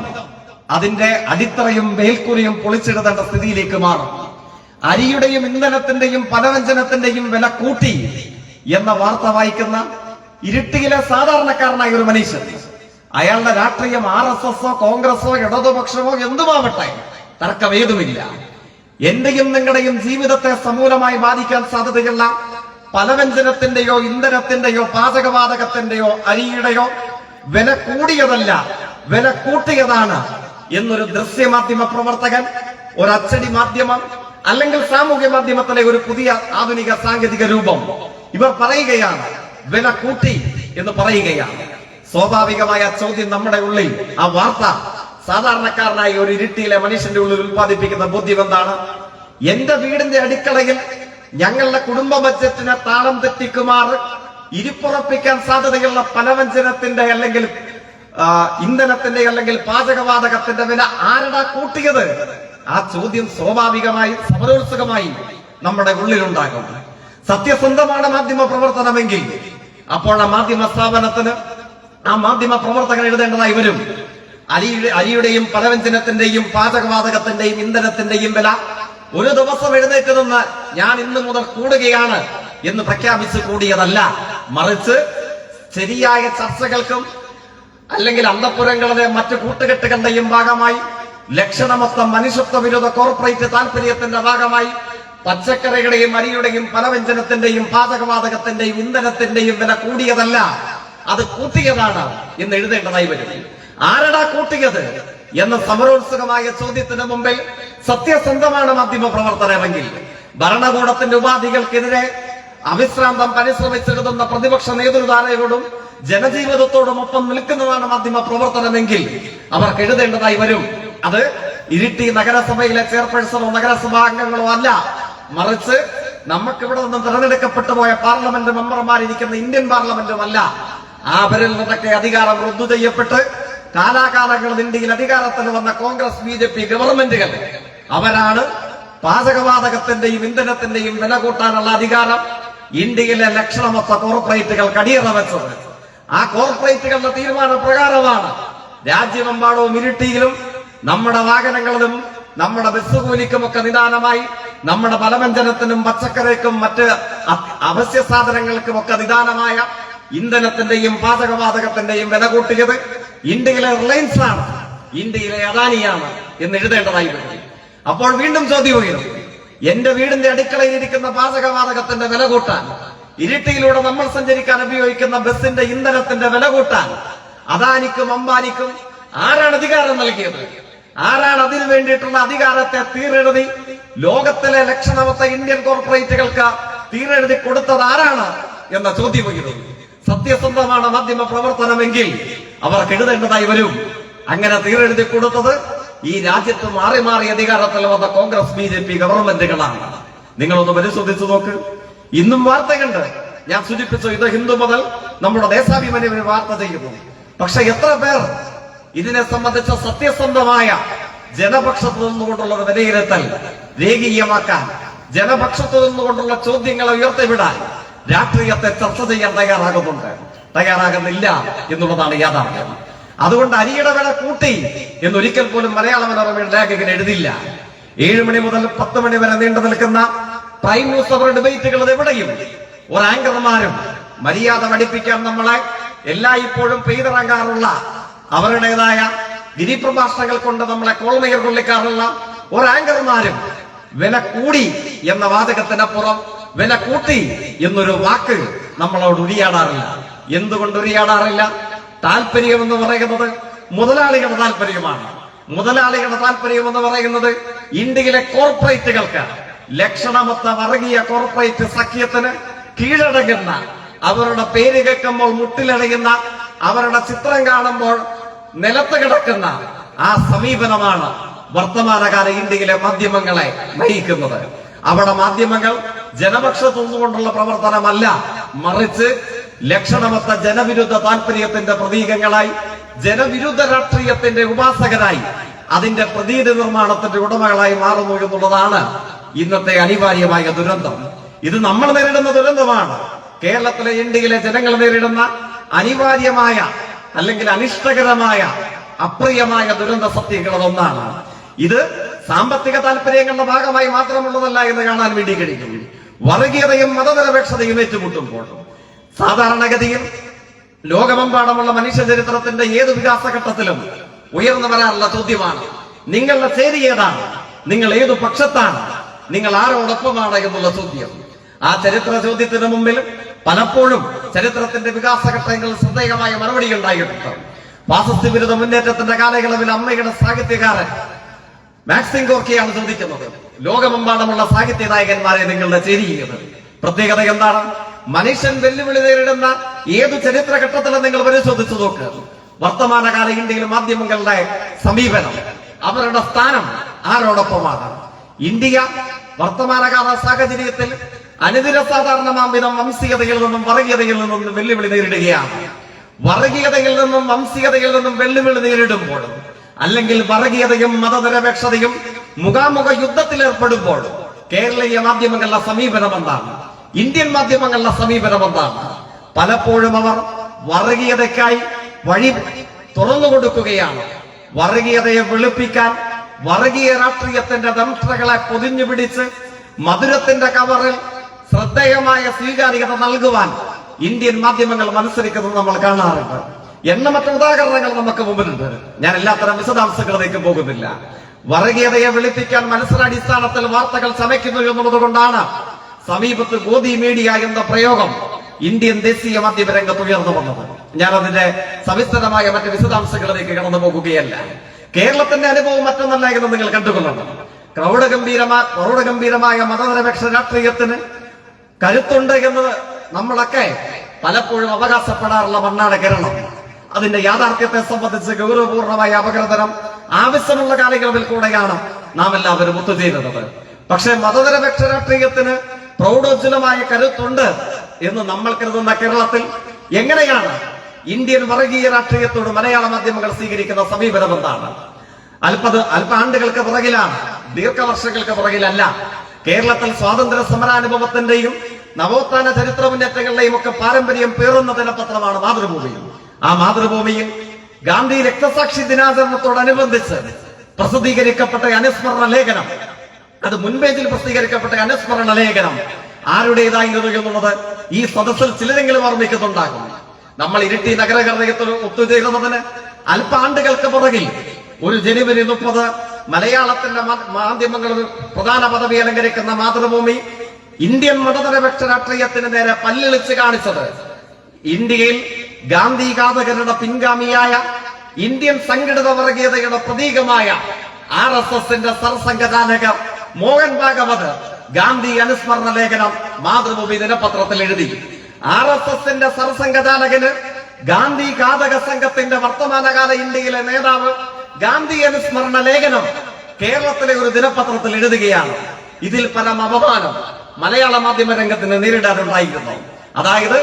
അതിന്റെ അടിത്തറയും മേൽക്കൂരയും പൊളിച്ചെടുത്തേണ്ട സ്ഥിതിയിലേക്ക് മാറും. അരിയുടെയും ഇന്ധനത്തിന്റെയും പലവ്യഞ്ജനത്തിന്റെയും വില കൂട്ടി എന്ന വാർത്ത വായിക്കുന്ന ഇരിട്ടിയിലെ സാധാരണക്കാരനായ ഒരു മനുഷ്യൻ, അയാളുടെ രാഷ്ട്രീയം RSSോ കോൺഗ്രസോ ഇടതുപക്ഷമോ എന്തുമാവട്ടെ, തർക്കമേതുമില്ല. എന്റെയും നിങ്ങളുടെയും ജീവിതത്തെ സമൂലമായി ബാധിക്കാൻ സാധ്യതയുള്ള പലവ്യഞ്ജനത്തിന്റെയോ ഇന്ധനത്തിന്റെയോ പാചകവാതകത്തിന്റെയോ അരിയുടെയോ വില കൂടിയതല്ല, വില കൂട്ടിയതാണ് എന്നൊരു ദൃശ്യമാധ്യമ പ്രവർത്തകൻ, ഒരു അച്ചടി മാധ്യമം, അല്ലെങ്കിൽ സാമൂഹ്യ മാധ്യമത്തിലെ ഒരു പുതിയ ആധുനിക സാങ്കേതിക രൂപം ഇവർ പറയുകയാണ്, വില കൂട്ടി എന്ന് പറയുകയാണ്. സ്വാഭാവികമായ ചോദ്യം നമ്മുടെ ഉള്ളിൽ, ആ വാർത്ത സാധാരണക്കാരനായ ഒരു ഇരുട്ടിയിലെ മനുഷ്യന്റെ ഉള്ളിൽ ഉത്പാദിപ്പിക്കുന്ന ബോധ്യം എന്താണ്? എന്റെ വീടിന്റെ അടുക്കളയിൽ ഞങ്ങളുടെ കുടുംബ ബഡ്ജറ്റിനെ താളം തെറ്റിക്കുമാർ ഇരിപ്പുറപ്പിക്കാൻ സാധ്യതയുള്ള പലവ്യഞ്ജനത്തിന്റെ അല്ലെങ്കിൽ ഇന്ധനത്തിന്റെ അല്ലെങ്കിൽ പാചകവാതകത്തിന്റെ വില ആരടാ കൂട്ടിയത്? ആ ചോദ്യം സ്വാഭാവികമായി സമരോത്സുകമായി നമ്മുടെ ഉള്ളിലുണ്ടാകും. സത്യസന്ധമാണ് മാധ്യമ പ്രവർത്തനമെങ്കിൽ അപ്പോൾ ആ മാധ്യമ സ്ഥാപനത്തിന്, ആ മാധ്യമ പ്രവർത്തകൻ എഴുതേണ്ടതായി വരും, അരിയുടെയും പലവ്യഞ്ജനത്തിന്റെയും പാചകവാതകത്തിന്റെയും ഇന്ധനത്തിന്റെയും വില ഒരു ദിവസം എഴുന്നേറ്റ് നിന്ന് ഞാൻ ഇന്നു മുതൽ കൂടുകയാണ് എന്ന് പ്രഖ്യാപിച്ച് കൂടിയതല്ല, മറിച്ച് ശരിയായ ചർച്ചകൾക്കും അല്ലെങ്കിൽ അന്തഃപുരങ്ങളിലെ മറ്റു കൂട്ടുകെട്ടുകളുടെയും ഭാഗമായി, ലക്ഷണമൊത്ത മനുഷ്യത്വ വിരുദ്ധ കോർപ്പറേറ്റ് താല്പര്യത്തിന്റെ ഭാഗമായി പച്ചക്കറികളുടെയും അരിയുടെയും പലവ്യഞ്ജനത്തിന്റെയും പാചകവാതകത്തിന്റെയും ഇന്ധനത്തിന്റെയും വില കൂടിയതല്ല, അത് കൂട്ടിയതാണ് എന്ന് എഴുതേണ്ടതായി വരും. ആരടാ കൂട്ടിയത് എന്ന സമരോത്സുകമായ ചോദ്യത്തിന് മുമ്പിൽ സത്യസന്ധമാണ് മാധ്യമ പ്രവർത്തനമെങ്കിൽ ഭരണകൂടത്തിന്റെ ഉപാധികൾക്കെതിരെ അവിശ്രാന്തം പരിശ്രമിച്ചെഴുതുന്ന പ്രതിപക്ഷ നേതൃത്വത്തോടും ജനജീവിതത്തോടും ഒപ്പം നിൽക്കുന്നതാണ് മാധ്യമ പ്രവർത്തനമെങ്കിൽ അവർക്ക് എഴുതേണ്ടതായി വരും. അത് ഇരിട്ടി നഗരസഭയിലെ ചെയർപേഴ്സണോ നഗരസഭാ അംഗങ്ങളോ അല്ല, മറിച്ച് നമുക്കിവിടെ നിന്ന് തെരഞ്ഞെടുക്കപ്പെട്ടു പോയ പാർലമെന്റ് മെമ്പർമാരിരിക്കുന്ന ഇന്ത്യൻ പാർലമെന്റുമല്ല. അവരിൽ നിന്നൊക്കെ അധികാരം റദ്ദു ചെയ്യപ്പെട്ട് കാലാകാലങ്ങളിൽ ഇന്ത്യയിൽ അധികാരത്തിൽ വന്ന കോൺഗ്രസ് BJP ഗവൺമെന്റുകൾ, അവരാണ് പാചകവാതകത്തിന്റെയും ഇന്ധനത്തിന്റെയും വില കൂട്ടാനുള്ള അധികാരം ഇന്ത്യയിലെ ലക്ഷണമൊത്ത കോർപ്പറേറ്റുകൾ അടിയറ വെച്ചത്. ആ കോർപ്പറേറ്റുകളുടെ തീരുമാന പ്രകാരമാണ് രാജ്യമെമ്പാടവും ഇരുട്ടിയിലും നമ്മുടെ വാഹനങ്ങളിലും നമ്മുടെ ബസ് കൂലിക്കുമൊക്കെ നിദാനമായി, നമ്മുടെ പലവ്യഞ്ജനത്തിനും പച്ചക്കറിക്കും മറ്റ് അവശ്യ സാധനങ്ങൾക്കുമൊക്കെ നിദാനമായ ഇന്ധനത്തിന്റെയും പാചകവാതകത്തിന്റെയും വില കൂട്ടിയത് ഇന്ത്യയിലെ റിലയൻസ് ആണ്, ഇന്ത്യയിലെ അദാനിയാണ് എന്ന് എഴുതേണ്ടതായി വരും. അപ്പോൾ വീണ്ടും ചോദ്യം ഉയരും, എന്റെ വീടിന്റെ അടുക്കളയിൽ ഇരിക്കുന്ന പാചകവാതകത്തിന്റെ വില കൂട്ടാൻ, ഇരിട്ടിയിലൂടെ നമ്മൾ സഞ്ചരിക്കാൻ ഉപയോഗിക്കുന്ന ബസിന്റെ ഇന്ധനത്തിന്റെ വില കൂട്ടാൻ അദാനിക്കും അംബാനിക്കും ആരാണ് അധികാരം നൽകിയത്? ആരാണ് അതിനു വേണ്ടിയിട്ടുള്ള അധികാരത്തെ തീരെഴുതി ലോകത്തിലെ ലക്ഷണമൊത്ത ഇന്ത്യൻ കോർപ്പറേറ്റുകൾക്ക് തീരെഴുതി കൊടുത്തത് ആരാണ് എന്ന ചോദ്യം ഉയരും. സത്യസന്ധമാണ് മാധ്യമ പ്രവർത്തനമെങ്കിൽ അവർക്ക് എഴുതേണ്ടതായി വരും, അങ്ങനെ തീരെഴുതി കൊടുത്തത് ഈ രാജ്യത്ത് മാറി മാറി അധികാരത്തിൽ വന്ന കോൺഗ്രസ് BJP ഗവൺമെന്റുകളാണ്. നിങ്ങളൊന്ന് പരിശോധിച്ചു നോക്ക്. ഇന്നും വാർത്തയുണ്ട്. ഞാൻ സൂചിപ്പിച്ചു, ഇത് ഹിന്ദു മുതൽ നമ്മുടെ ദേശാഭിമാനി വാർത്ത ചെയ്യുന്നു. പക്ഷെ എത്ര പേർ ഇതിനെ സംബന്ധിച്ച സത്യസന്ധമായ ജനപക്ഷത്ത് നിന്നുകൊണ്ടുള്ള ഒരു വിലയിരുത്തൽ രേഖീയമാക്കാൻ, ജനപക്ഷത്ത് നിന്നുകൊണ്ടുള്ള ചോദ്യങ്ങളെ ഉയർത്തിവിടാൻ രാഷ്ട്രീയത്തെ ചർച്ച ചെയ്യാൻ തയ്യാറാകുന്നില്ല എന്നുള്ളതാണ് യാഥാർത്ഥ്യം. അതുകൊണ്ട് അരിയുടെ വില കൂട്ടി എന്നൊരിക്കൽ പോലും മലയാള മനോരമയുടെ ലേഖകൻ എഴുതില്ല. 7 മണി മുതൽ 10 മണി വരെ നീണ്ടു നിൽക്കുന്ന പ്രൈം ന്യൂസ് അവർ ഡിബേറ്റുകൾ എവിടെയും ഒരു ആങ്കർമാരും മര്യാദ പഠിപ്പിക്കാൻ നമ്മളെ എല്ലായ്പ്പോഴും പെയ്തിറങ്ങാറുള്ള അവരുടേതായ ഗിരിപ്രഭാഷണങ്ങൾ കൊണ്ട് നമ്മളെ കോൾമയർ കൊള്ളിക്കാറുള്ള ഒരു ആങ്കർമാരും വില കൂടി എന്ന വാചകത്തിനപ്പുറം വില കൂട്ടി എന്നൊരു വാക്ക് നമ്മളോട് ഉരിയാടാറില്ല. എന്തുകൊണ്ട് ഉരിയാടാറില്ല? താല്പര്യം എന്ന് പറയുന്നത് മുതലാളികളുടെ താല്പര്യമാണ്. മുതലാളികളുടെ താല്പര്യം എന്ന് പറയുന്നത് ഇന്ത്യയിലെ കോർപ്പറേറ്റുകൾക്ക്, ലക്ഷണമൊത്ത വർഗീയ കോർപ്പറേറ്റ് സഖ്യത്തിന് കീഴടങ്ങുന്ന, അവരുടെ പേര് കേൾക്കുമ്പോൾ മുട്ടിലടയുന്ന, അവരുടെ ചിത്രം കാണുമ്പോൾ നിലത്ത് കിടക്കുന്ന ആ സമീപനമാണ് വർത്തമാനകാല ഇന്ത്യയിലെ മാധ്യമങ്ങളെ നയിക്കുന്നത്. അവിടെ മാധ്യമങ്ങൾ ജനപക്ഷത്തു നിന്നുകൊണ്ടുള്ള പ്രവർത്തനമല്ല, മറിച്ച് ലക്ഷണമൊത്ത ജനവിരുദ്ധ താല്പര്യത്തിന്റെ പ്രതീകങ്ങളായി, ജനവിരുദ്ധ രാഷ്ട്രീയത്തിന്റെ ഉപാസകരായി, അതിന്റെ പ്രതീതി നിർമ്മാണത്തിന്റെ ഉടമകളായി മാറുന്നു എന്നുള്ളതാണ് ഇന്നത്തെ അനിവാര്യമായ ദുരന്തം. ഇത് നമ്മൾ നേരിടുന്ന ദുരന്തമാണ്. കേരളത്തിലെ ഇന്ത്യയിലെ ജനങ്ങൾ നേരിടുന്ന അനിവാര്യമായ അല്ലെങ്കിൽ അനിഷ്ടകരമായ അപ്രിയമായ ദുരന്ത സത്യങ്ങളൊന്നാണ്. ഇത് സാമ്പത്തിക താല്പര്യങ്ങളുടെ ഭാഗമായി മാത്രമുള്ളതല്ല എന്ന് കാണാൻ വേണ്ടി കഴിയും. വർഗീയതയും മതനിരപേക്ഷതയും ഏറ്റുമുട്ടുമ്പോൾ സാധാരണഗതിയിൽ ലോകമെമ്പാടുമുള്ള മനുഷ്യ ചരിത്രത്തിന്റെ ഏത് വികാസഘട്ടത്തിലും ഉയർന്നു വരാറുള്ള ചോദ്യമാണ്, നിങ്ങളുടെ ചേരി ഏതാണ്, നിങ്ങൾ ഏതു പക്ഷത്താണ്, നിങ്ങൾ ആരോടൊപ്പമാണ് എന്നുള്ള ചോദ്യം. ആ ചരിത്ര ചോദ്യത്തിന് മുമ്പിൽ പലപ്പോഴും ചരിത്രത്തിന്റെ വികാസഘട്ടങ്ങളിൽ ശ്രദ്ധേയമായ മറുപടി ഉണ്ടായിട്ടുണ്ട്. ഫാസിസ്റ്റ് വിരുദ്ധ മുന്നേറ്റത്തിന്റെ കാലയളവിൽ അമ്മയുടെ സാഹിത്യകാരൻ മാക്സിം ഗോർക്കിയാണ് ചോദിക്കുന്നത്, ലോകമെമ്പാടുമുള്ള സാഹിത്യ നായകന്മാരെ നിങ്ങളുടെ ചേരിയത് പ്രത്യേകത എന്താണ്? മനുഷ്യൻ വെല്ലുവിളി നേരിടുന്ന ഏതു ചരിത്രഘട്ടത്തിലും നിങ്ങൾ പരിശോധിച്ചു നോക്ക്, വർത്തമാനകാല ഇന്ത്യയിൽ മാധ്യമങ്ങളുടെ സമീപനം, അവരുടെ സ്ഥാനം ആരോടൊപ്പമാണ്? ഇന്ത്യ വർത്തമാനകാല സാഹചര്യത്തിൽ അനുദിന സാധാരണമാംവിധം വംശീയതയിൽ നിന്നും വർഗീയതയിൽ നിന്നും വെല്ലുവിളി നേരിടുകയാണ്. വർഗീയതയിൽ നിന്നും വംശീയതയിൽ നിന്നും വെല്ലുവിളി നേരിടുമ്പോൾ, അല്ലെങ്കിൽ വർഗീയതയും മതനിരപേക്ഷതയും മുഖാമുഖ യുദ്ധത്തിൽ ഏർപ്പെടുമ്പോൾ കേരളീയ മാധ്യമങ്ങളുടെ സമീപനം എന്താണ്? ഇന്ത്യൻ മാധ്യമങ്ങളുടെ സമീപനം എന്താണ്? പലപ്പോഴും അവർ വർഗീയതയ്ക്കായി വഴി തുറന്നു കൊടുക്കുകയാണ്. വർഗീയതയെ വെളുപ്പിക്കാൻ, വർഗീയ രാഷ്ട്രീയത്തിന്റെ ദംഷ്ട്രകളെ പൊതിഞ്ഞു പിടിച്ച് മധുരത്തിന്റെ കവറിൽ ശ്രദ്ധേയമായ സ്വീകാര്യത നൽകുവാൻ ഇന്ത്യൻ മാധ്യമങ്ങൾ മത്സരിക്കുന്നത് നമ്മൾ കാണാറുണ്ട്. എണ്ണമറ്റ ഉദാഹരണങ്ങൾ നമുക്ക് മുമ്പിലുണ്ട്. ഞാൻ എല്ലാത്തരം വിശദാംശങ്ങളിലേക്ക് പോകുന്നില്ല. വർഗീയതയെ വെളുപ്പിക്കാൻ മത്സരാടിസ്ഥാനത്തിൽ വാർത്തകൾ ചമയ്ക്കുന്നു എന്നുള്ളത് കൊണ്ടാണ് സമീപത്ത് ഗോദി മീഡിയ എന്ന പ്രയോഗം ഇന്ത്യൻ ദേശീയ മാധ്യമ രംഗത്ത് ഉയർന്നു വന്നത്. ഞാൻ അതിന്റെ സവിസ്തരമായ മറ്റ് വിശദാംശങ്ങളിലേക്ക് കടന്നു പോകുകയല്ല. കേരളത്തിന്റെ അനുഭവം മറ്റൊന്നല്ല എന്ന് നിങ്ങൾ കണ്ടുകൊള്ളണം. പ്രൗഢഗംഭീരമായ മതനിരപേക്ഷ രാഷ്ട്രീയത്തിന് കരുത്തുണ്ട് എന്ന് നമ്മളൊക്കെ പലപ്പോഴും അവകാശപ്പെടാറുള്ള മണ്ണാണ് കേരളം. അതിന്റെ യാഥാർത്ഥ്യത്തെ സംബന്ധിച്ച് ഗൗരവപൂർണമായ അപഗ്രഥനം ആവശ്യമുള്ള കാലയളവിൽ കൂടെയാണ് നാം എല്ലാവരും ഒത്തുചേരുന്നത്. പക്ഷെ മതനിരപേക്ഷ രാഷ്ട്രീയത്തിന് പ്രൗഢോജ്വലമായ കരുത്തുണ്ട് എന്ന് നമ്മൾ കരുതുന്ന കേരളത്തിൽ എങ്ങനെയാണ് ഇന്ത്യൻ വർഗീയ രാഷ്ട്രീയത്തോട് മലയാള മാധ്യമങ്ങൾ സ്വീകരിക്കുന്ന സമീപനം എന്താണ്? അല്പ ആണ്ടുകൾക്ക് പുറകിലാണ്, ദീർഘവർഷങ്ങൾക്ക് പുറകിലല്ല. കേരളത്തിൽ സ്വാതന്ത്ര്യ സമരാനുഭവത്തിന്റെയും നവോത്ഥാന ചരിത്ര മുന്നേറ്റങ്ങളുടെയും ഒക്കെ പാരമ്പര്യം പേറുന്ന ദിനപത്രമാണ് മാതൃഭൂമി. ആ മാതൃഭൂമിയിൽ ഗാന്ധി രക്തസാക്ഷി ദിനാചരണത്തോടനുബന്ധിച്ച് പ്രസിദ്ധീകരിക്കപ്പെട്ട അനുസ്മരണ ലേഖനം, അത് മുൻപേജിൽ പ്രസിദ്ധീകരിക്കപ്പെട്ട അനുസ്മരണ ലേഖനം ആരുടേതായിരുന്നു എന്നുള്ളത് ഈ സദസ്സിൽ ചിലരെങ്കിലും ഓർമ്മിക്കുന്നുണ്ടാകും. നമ്മൾ ഇരിട്ടി നഗരഹൃദയത്തിൽ ഒത്തുചേരുന്നതിന് അല്പാണ്ടുകൾക്ക് പുറകിൽ ഒരു ജനുവരി 30 മലയാളത്തിന്റെ മാധ്യമങ്ങളിൽ പ്രധാന പദവി അലങ്കരിക്കുന്ന മാതൃഭൂമി ഇന്ത്യൻ മതനിരപേക്ഷ രാഷ്ട്രീയത്തിന് നേരെ പല്ലിളിച്ച് കാണിച്ചത് ഇന്ത്യയിൽ ഗാന്ധി ഘാതകരുടെ പിൻഗാമിയായ ഇന്ത്യൻ സംഘടിത വർഗീയതയുടെ പ്രതീകമായ RSSന്റെ സർസംഘചാലക മോഹൻ ഭാഗവത് ഗാന്ധി അനുസ്മരണ ലേഖനം മാതൃഭൂമി ദിനപത്രത്തിൽ എഴുതി. RSSന്റെ സർസംഘചാലകന് ഗാന്ധി ഘാതക സംഘത്തിന്റെ വർത്തമാനകാല ഇന്ത്യയിലെ നേതാവ് ഗാന്ധി അനുസ്മരണ ലേഖനം കേരളത്തിലെ ഒരു ദിനപത്രത്തിൽ എഴുതുകയാണ്. ഇതിൽ പരം അപമാനം മലയാള മാധ്യമ രംഗത്തിന് നേരിടാനുണ്ടായിരുന്നു. അതായത്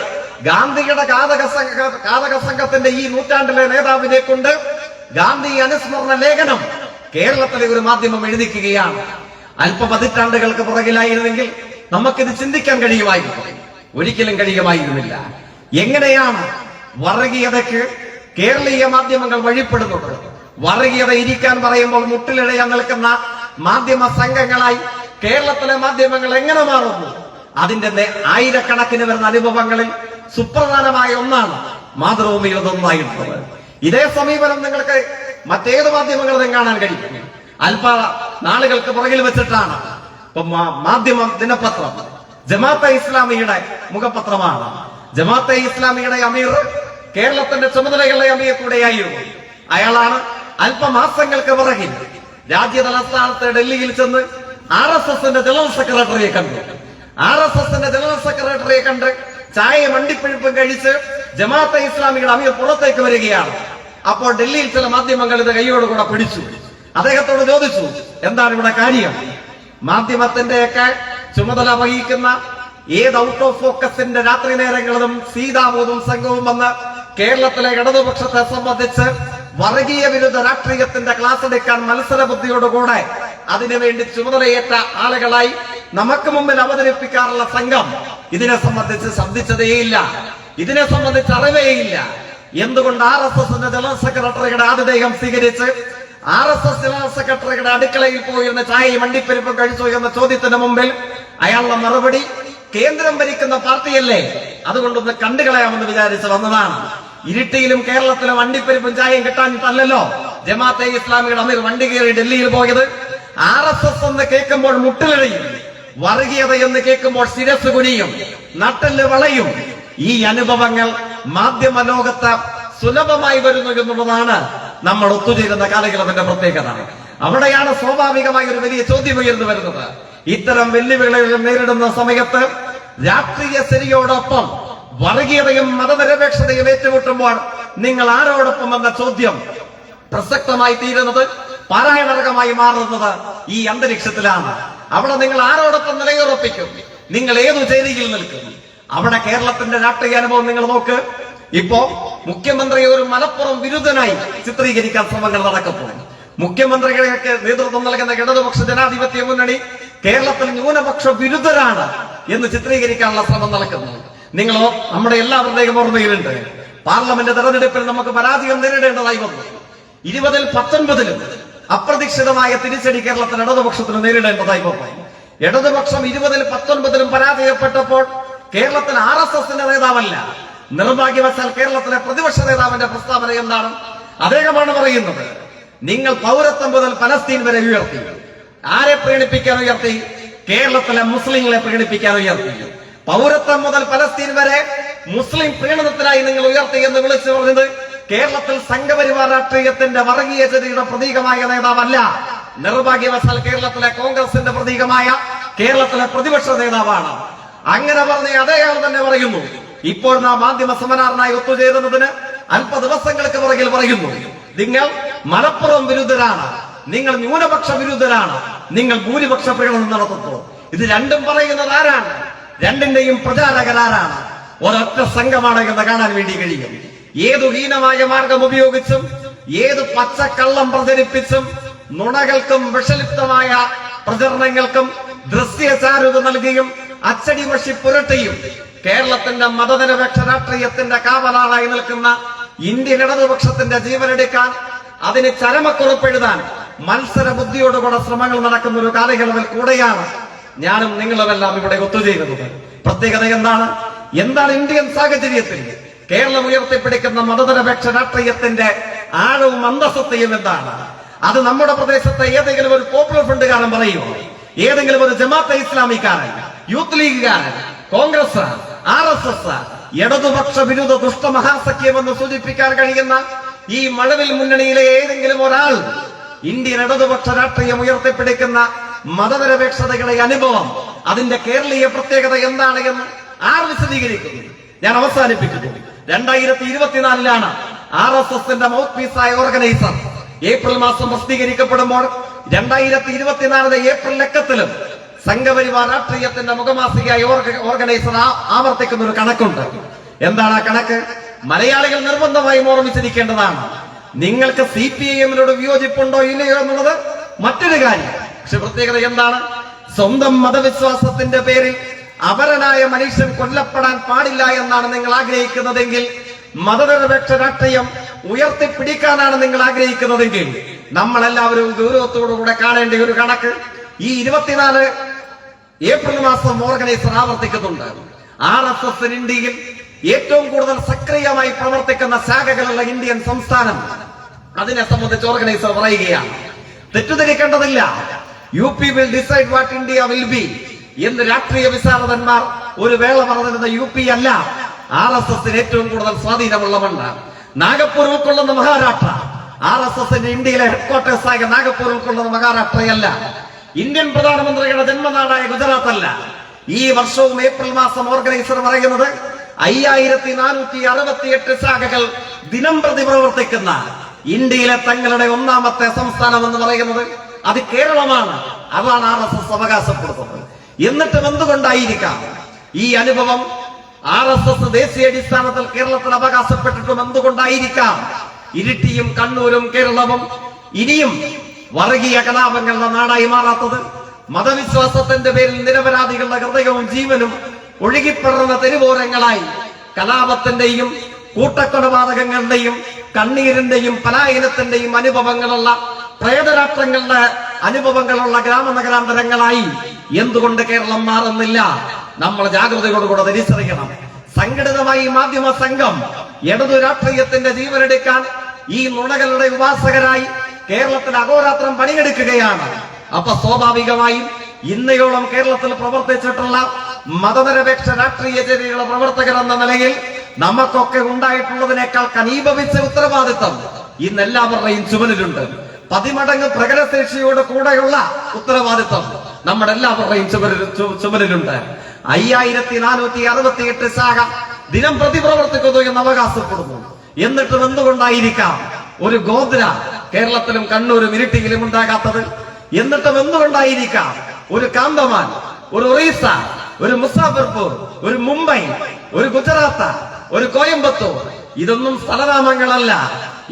ഗാന്ധിയുടെ ഘാതക സംഘത്തിന്റെ ഈ നൂറ്റാണ്ടിലെ നേതാവിനെ കൊണ്ട് ഗാന്ധി അനുസ്മരണ ലേഖനം കേരളത്തിലെ ഒരു മാധ്യമം എഴുതിക്കുകയാണ്. അല്പ പതിറ്റാണ്ടുകൾക്ക് പുറകിലായിരുന്നെങ്കിൽ നമുക്കിത് ചിന്തിക്കാൻ കഴിയുമായിരുന്നു. ഒരിക്കലും കഴിയുമായിരുന്നില്ല. എങ്ങനെയാണ് വർഗീയതയ്ക്ക് കേരളീയ മാധ്യമങ്ങൾ വഴിപ്പെടുന്നത്? വർഗീയത ഇരിക്കാൻ പറയുമ്പോൾ മുട്ടിലിഴയാൻ നിൽക്കുന്ന മാധ്യമ സംഘങ്ങളായി കേരളത്തിലെ മാധ്യമങ്ങൾ എങ്ങനെ മാറുന്നു? അതിന്റെ ആയിരക്കണക്കിന് വരുന്ന അനുഭവങ്ങളിൽ സുപ്രധാനമായ ഒന്നാണ് മാതൃഭൂമിയിൽ ഇതൊന്നായിട്ടുള്ളത്. ഇതേ സമീപനം നിങ്ങൾക്ക് മറ്റേത് മാധ്യമങ്ങളും കാണാൻ കഴിയും. അല്പ നാളുകൾക്ക് പുറകിൽ വെച്ചിട്ടാണ് ഇപ്പൊ മാധ്യമ ദിനപത്രം ജമാഅത്തെ ഇസ്ലാമിയുടെ മുഖപത്രമാണ്. ജമാഅത്തെ ഇസ്ലാമിയുടെ അമീർ കേരളത്തിന്റെ ചുമതലയുള്ള അമീർ കൂടെയായിരുന്നു. അയാളാണ് അല്പമാസങ്ങൾക്ക് പുറകിൽ രാജ്യ തലസ്ഥാനത്ത് ഡൽഹിയിൽ ചെന്ന് RSSന്റെ ജനറൽ സെക്രട്ടറിയെ കണ്ടു. RSSന്റെ ജനറൽ സെക്രട്ടറിയെ കണ്ട് ചായയും വണ്ടിപ്പിഴുപ്പും കഴിച്ച് ജമാഅത്തെ ഇസ്ലാമിയുടെ അമീർ പുറത്തേക്ക് വരികയാണ്. അപ്പോൾ ഡൽഹിയിൽ ചില മാധ്യമങ്ങൾ ഇത് കൈയോടുകൂടെ പിടിച്ചു. അദ്ദേഹത്തോട് ചോദിച്ചു, എന്താണ് ഇവിടെ കാര്യം? മാധ്യമത്തിന്റെയൊക്കെ ചുമതല വഹിക്കുന്ന ഏത് ഔട്ട് ഓഫ് ഫോക്കസിന്റെ രാത്രി നേരങ്ങളിലും സീതാമൂതും സംഘവും വന്ന് കേരളത്തിലെ ഇടതുപക്ഷത്തെ സംബന്ധിച്ച് വർഗീയ വിരുദ്ധ രാഷ്ട്രീയത്തിന്റെ ക്ലാസ് എടുക്കാൻ മത്സര ബുദ്ധിയോടുകൂടെ അതിനുവേണ്ടി ചുമതലയേറ്റ ആളുകളായി നമുക്ക് മുമ്പിൽ അവതരിപ്പിക്കാറുള്ള സംഘം ഇതിനെ സംബന്ധിച്ച് ശബ്ദിച്ചതേയില്ല, ഇതിനെ സംബന്ധിച്ച് അറിവേയില്ല. എന്തുകൊണ്ട് RSSന്റെ ജനറൽ സെക്രട്ടറിയുടെ ആതിഥേയം സ്വീകരിച്ച് RSS ജനറൽ സെക്രട്ടറിയുടെ അടുക്കളയിൽ പോയിരുന്ന ചായയും വണ്ടിപ്പെരുപ്പും കഴിച്ചു എന്ന ചോദ്യത്തിന് മുമ്പിൽ അയാളുടെ മറുപടി, കേന്ദ്രം ഭരിക്കുന്ന പാർട്ടിയല്ലേ, അതുകൊണ്ടൊന്ന് കണ്ടുകളയാമെന്ന് വിചാരിച്ച് വന്നതാണ്. ഇരിട്ടിയിലും കേരളത്തിലെ വണ്ടിപ്പെരുപ്പും ചായയും കിട്ടാനിട്ടല്ലോ ജമാഅത്തെ ഇസ്ലാമിയുടെ അമീർ വണ്ടി കയറി ഡൽഹിയിൽ പോയത്. RSS എന്ന് കേൾക്കുമ്പോൾ മുട്ടിലിഴയും, വർഗീയത എന്ന് കേൾക്കുമ്പോൾ ശിരസ് കുനിയും, നട്ടല് വളയും. ഈ അനുഭവങ്ങൾ മാധ്യമ ലോകത്ത് സുലഭമായി വരുന്നു എന്നുള്ളതാണ് നമ്മൾ ഒത്തുചേരുന്ന കാലഘട്ടത്തിന്റെ പ്രത്യേകത. അവിടെയാണ് സ്വാഭാവികമായ ഒരു വലിയ ചോദ്യം ഉയർന്നു വരുന്നത്. ഇത്തരം വെല്ലുവിളികൾ നേരിടുന്ന സമയത്ത് രാഷ്ട്രീയ ശരിയോടൊപ്പം വർഗീയതയും മതനിരപേക്ഷതയും ഏറ്റുമുട്ടുമ്പോൾ നിങ്ങൾ ആരോടൊപ്പം എന്ന ചോദ്യം പ്രസക്തമായി തീരുന്നത്, പാരായണർഗമായി മാറുന്നത് ഈ അന്തരീക്ഷത്തിലാണ്. അവിടെ നിങ്ങൾ ആരോടൊപ്പം നിലയുറപ്പിക്കും? നിങ്ങൾ ഏതു ചേരിയിൽ നിൽക്കും? അവിടെ കേരളത്തിന്റെ രാഷ്ട്രീയ അനുഭവം നിങ്ങൾ നോക്ക്. ഇപ്പോ മുഖ്യമന്ത്രിയെ ഒരു മലപ്പുറം വിരുദ്ധനായി ചിത്രീകരിക്കാൻ ശ്രമങ്ങൾ നടക്കുമ്പോൾ മുഖ്യമന്ത്രിക്ക് നേതൃത്വം നൽകുന്ന ഇടതുപക്ഷ ജനാധിപത്യ മുന്നണി കേരളത്തിൽ ന്യൂനപക്ഷ വിരുദ്ധരാണ് എന്ന് ചിത്രീകരിക്കാനുള്ള ശ്രമം നടക്കുന്നു. നിങ്ങളോ നമ്മുടെ എല്ലാവരുടെയും ഓർമ്മയിലുണ്ട്, പാർലമെന്റ് തെരഞ്ഞെടുപ്പിൽ നമുക്ക് പരാജയം നേരിടേണ്ടതായി വന്നു. 20-ൽ 19-ലും അപ്രതീക്ഷിതമായ തിരിച്ചടി കേരളത്തിൽ ഇടതുപക്ഷത്തിന് നേരിടേണ്ടതായി വന്നു. ഇടതുപക്ഷം 20-ൽ 19-ലും പരാജയപ്പെട്ടപ്പോൾ കേരളത്തിൽ RSSന്റെ നേതാവല്ല, നിർഭാഗ്യവശാൽ കേരളത്തിലെ പ്രതിപക്ഷ നേതാവിന്റെ പ്രസ്താവന എന്താണ്? അദ്ദേഹമാണ് പറയുന്നത്, നിങ്ങൾ പൗരത്വം മുതൽ പലസ്തീൻ വരെ ഉയർത്തി. ആരെ പ്രീണിപ്പിക്കാൻ ഉയർത്തി? കേരളത്തിലെ മുസ്ലിങ്ങളെ പ്രീണിപ്പിക്കാൻ ഉയർത്തി. പൗരത്വം മുതൽ പലസ്തീൻ വരെ മുസ്ലിം പ്രീണനത്തിനായി നിങ്ങൾ ഉയർത്തി എന്ന് വിളിച്ചു പറഞ്ഞത് കേരളത്തിൽ സംഘപരിവാർ രാഷ്ട്രീയത്തിന്റെ വർഗീയതയുടെ പ്രതീകമായ നേതാവല്ല, നിർഭാഗ്യവശാൽ കേരളത്തിലെ കോൺഗ്രസിന്റെ പ്രതീകമായ കേരളത്തിലെ പ്രതിപക്ഷ നേതാവാണ്. അങ്ങനെ പറഞ്ഞ അതേയാൾ തന്നെ പറയുന്നു, ഇപ്പോൾ നാം മാധ്യമ സമനാറിനായി ഒത്തുചേരുന്നതിന് അല്പ ദിവസങ്ങൾക്ക് പുറകിൽ പറയുന്നു, നിങ്ങൾ മലപ്പുറം വിരുദ്ധരാണ്, നിങ്ങൾ ന്യൂനപക്ഷ വിരുദ്ധരാണ്, നിങ്ങൾ ഭൂരിപക്ഷ പ്രകടനം നടത്തുന്നു. ഇത് രണ്ടും പറയുന്നത് ആരാണ്? രണ്ടിന്റെയും പ്രചാരകരാരാണ്? ഒരൊറ്റ സംഘമാണ് എന്ന് കാണാൻ വേണ്ടി കഴിയും. ഏതു ഹീനമായ മാർഗം ഉപയോഗിച്ചും ഏത് പച്ചക്കള്ളം പ്രചരിപ്പിച്ചും നുണകൾക്കും വിഷലിപ്തമായ പ്രചരണങ്ങൾക്കും ദൃശ്യചാരുത നൽകിയും അച്ചടി മഷി പുരട്ടിയും കേരളത്തിന്റെ മതനിരപേക്ഷ രാഷ്ട്രീയത്തിന്റെ കാവലാളായി നിൽക്കുന്ന ഇന്ത്യൻ ഇടതുപക്ഷത്തിന്റെ ജീവനെടുക്കാൻ, അതിന് ചരമക്കുറിപ്പെഴുതാൻ മത്സര ബുദ്ധിയോടുകൂടെ ശ്രമങ്ങൾ നടക്കുന്ന ഒരു കാലയളവിൽ കൂടെയാണ് ഞാനും നിങ്ങളുമെല്ലാം ഇവിടെ ഒത്തുചേരുന്നത്. പ്രത്യേകത എന്താണ്? ഇന്ത്യൻ സാഹചര്യത്തിൽ കേരളം ഉയർത്തിപ്പിടിക്കുന്ന മതനിരപേക്ഷ രാഷ്ട്രീയത്തിന്റെ ആഴവും അന്തസ്സത്തെയും എന്താണ്? അത് നമ്മുടെ പ്രദേശത്തെ ഏതെങ്കിലും ഒരു പോപ്പുലർ ഫ്രണ്ടുകാരൻ പറയുമോ? ഏതെങ്കിലും ഒരു ജമാഅത്തെ ഇസ്ലാമിക്കാരൻ, യൂത്ത് ലീഗുകാരൻ, കോൺഗ്രസ്, RSS, ഇടതുപക്ഷ വിരുദ്ധ ദുഷ്ടമഹാസഖ്യമെന്ന് സൂചിപ്പിക്കാൻ കഴിയുന്ന ഈ മഴവിൽ മുന്നണിയിലെ ഏതെങ്കിലും ഒരാൾ ഇന്ത്യൻ ഇടതുപക്ഷ രാഷ്ട്രീയം ഉയർത്തിപ്പിടിക്കുന്ന മതനിരപേക്ഷതയുടെ അനുഭവം, അതിന്റെ കേരളീയ പ്രത്യേകത എന്താണ് എന്ന് ആർ വിശദീകരിക്കുന്നു? ഞാൻ അവസാനിപ്പിക്കുന്നു. 2024-ലാണ് RSSന്റെ മൗത്ത് പീസായ ഓർഗനൈസർ ഏപ്രിൽ മാസം പ്രസിദ്ധീകരിക്കപ്പെടുമ്പോൾ 2024 ഏപ്രിൽ ലക്കത്തിലും സംഘപരിവാർ രാഷ്ട്രീയത്തിന്റെ മുഖമാസികയായ ഓർഗനൈസർ ആവർത്തിക്കുന്ന ഒരു കണക്കുണ്ട്. എന്താണ് ആ കണക്ക്? മലയാളികൾ നിർബന്ധമായും ഓർമ്മിച്ചിരിക്കേണ്ടതാണ്. നിങ്ങൾക്ക് CPIM-നോട് വിയോജിപ്പുണ്ടോ ഇല്ലയോ എന്നുള്ളത് മറ്റൊരു കാര്യം. പക്ഷെ പ്രത്യേകത എന്താണ്? സ്വന്തം മതവിശ്വാസത്തിന്റെ പേരിൽ അപരനായ മനുഷ്യൻ കൊല്ലപ്പെടാൻ പാടില്ല എന്നാണ് നിങ്ങൾ ആഗ്രഹിക്കുന്നതെങ്കിൽ, മതനിരപേക്ഷ രാഷ്ട്രീയം ഉയർത്തിപ്പിടിക്കാനാണ് നിങ്ങൾ ആഗ്രഹിക്കുന്നതെങ്കിൽ, നമ്മളെല്ലാവരും ഗൗരവത്തോടുകൂടെ കാണേണ്ട ഒരു കണക്ക് ഈ 24 ഏപ്രിൽ മാസം ഓർഗനൈസർ ആവർത്തിക്കുന്നുണ്ട്. RSS ഇന്ത്യയിൽ ഏറ്റവും കൂടുതൽ സക്രിയമായി പ്രവർത്തിക്കുന്ന ശാഖകളുള്ള ഇന്ത്യൻ സംസ്ഥാനം. അതിനെ സംബന്ധിച്ച് ഓർഗനൈസർ പറയുകയാണ്, തെറ്റിദ്ധരിക്കേണ്ടതില്ല, UP will decide what India will be എന്ന് രാഷ്ട്രീയ വിശാരദന്മാർ ഒരു വേള പറഞ്ഞിരുന്ന UP അല്ല RSS ഏറ്റവും കൂടുതൽ സ്വാധീനമുള്ള മണ്ണ്. നാഗപ്പൂർ ഉൾക്കൊള്ളുന്ന മഹാരാഷ്ട്ര RSS ഇന്ത്യയിലെ ഹെഡ്ക്വാർട്ടേഴ്സ് ആയ നാഗപ്പൂർ ഉൾക്കൊള്ളുന്ന മഹാരാഷ്ട്രയല്ല. ഇന്ത്യൻ പ്രധാനമന്ത്രിയുടെ ജന്മനാടായ ഗുജറാത്ത് അല്ല. ഈ വർഷവും ഏപ്രിൽ മാസം ഓർഗനൈസർ പറയുന്നത് 5468 ശാഖകൾ ദിനം പ്രതി പ്രവർത്തിക്കുന്ന ഇന്ത്യയിലെ തങ്ങളുടെ ഒന്നാമത്തെ സംസ്ഥാനം എന്ന് പറയുന്നത് അത് കേരളമാണ്. അതാണ് RSS അവകാശപ്പെടുന്നത്. എന്നിട്ടും എന്തുകൊണ്ടായിരിക്കാം ഈ അനുഭവം RSS ദേശീയ അടിസ്ഥാനത്തിൽ കേരളത്തിൽ അവകാശപ്പെട്ടിട്ടും എന്തുകൊണ്ടായിരിക്കാം ഇരിട്ടിയും കണ്ണൂരും കേരളവും ഇനിയും വർഗീയ കലാപങ്ങളുടെ നാടായി മാറാത്തത്? മതവിശ്വാസത്തിന്റെ പേരിൽ നിരപരാധികളുടെ ഹൃദയവും ജീവനും ഒഴുകിപ്പടർന്ന തെരുവോരങ്ങളായി കലാപത്തിന്റെയും കൂട്ടക്കൊലപാതകങ്ങളുടെയും കണ്ണീരിന്റെയും പലായനത്തിന്റെയും അനുഭവങ്ങളുള്ള പ്രേതരാഷ്ട്രങ്ങളുടെ അനുഭവങ്ങളുള്ള ഗ്രാമനഗരാന്തരങ്ങളായി എന്തുകൊണ്ട് കേരളം മാറുന്നില്ല? നമ്മൾ ജാഗ്രതയോടുകൂടെ തിരിച്ചറിയണം. സംഘടിതമായി മാധ്യമ സംഘം ഇടതു രാഷ്ട്രീയത്തിന്റെ ജീവനെടുക്കാൻ ഈ നുണകളുടെ ഉപാസകരായി കേരളത്തിൽ അഹോരാത്രം പണിയെടുക്കുകയാണ്. അപ്പൊ സ്വാഭാവികമായും ഇന്നയോളം കേരളത്തിൽ പ്രവർത്തിച്ചിട്ടുള്ള മതനിരപേക്ഷ രാഷ്ട്രീയ ചേരികളുടെ പ്രവർത്തകർ എന്ന നിലയിൽ നമുക്കൊക്കെ ഉണ്ടായിട്ടുള്ളതിനേക്കാൾ കനീഭവിച്ച ഉത്തരവാദിത്വം ഇന്ന് എല്ലാവരുടെയും ചുമലിലുണ്ട്. 10 മടങ്ങ് പ്രകടശേഷിയോട് കൂടെയുള്ള ഉത്തരവാദിത്വം നമ്മുടെ എല്ലാവരുടെയും ചുമലിലുണ്ട്. 5468 ശാഖ ദിനം പ്രതി പ്രവർത്തിക്കുന്നു എന്ന് അവകാശപ്പെടുന്നു. എന്നിട്ടും എന്തുകൊണ്ടായിരിക്കാം ഒരു ഗോത്ര കേരളത്തിലും കണ്ണൂരും ഇരിട്ടിയിലും ഉണ്ടാകാത്തത്? എന്നിട്ടും എന്തുകൊണ്ടായിരിക്കാം ഒരു കാന്തമാൻ, ഒരു ഒറീസ, ഒരു മുസാഫർപൂർ, ഒരു മുംബൈ, ഒരു ഗുജറാത്ത്, ഒരു കോയമ്പത്തൂർ, ഇതൊന്നും സ്ഥലനാമങ്ങളല്ല.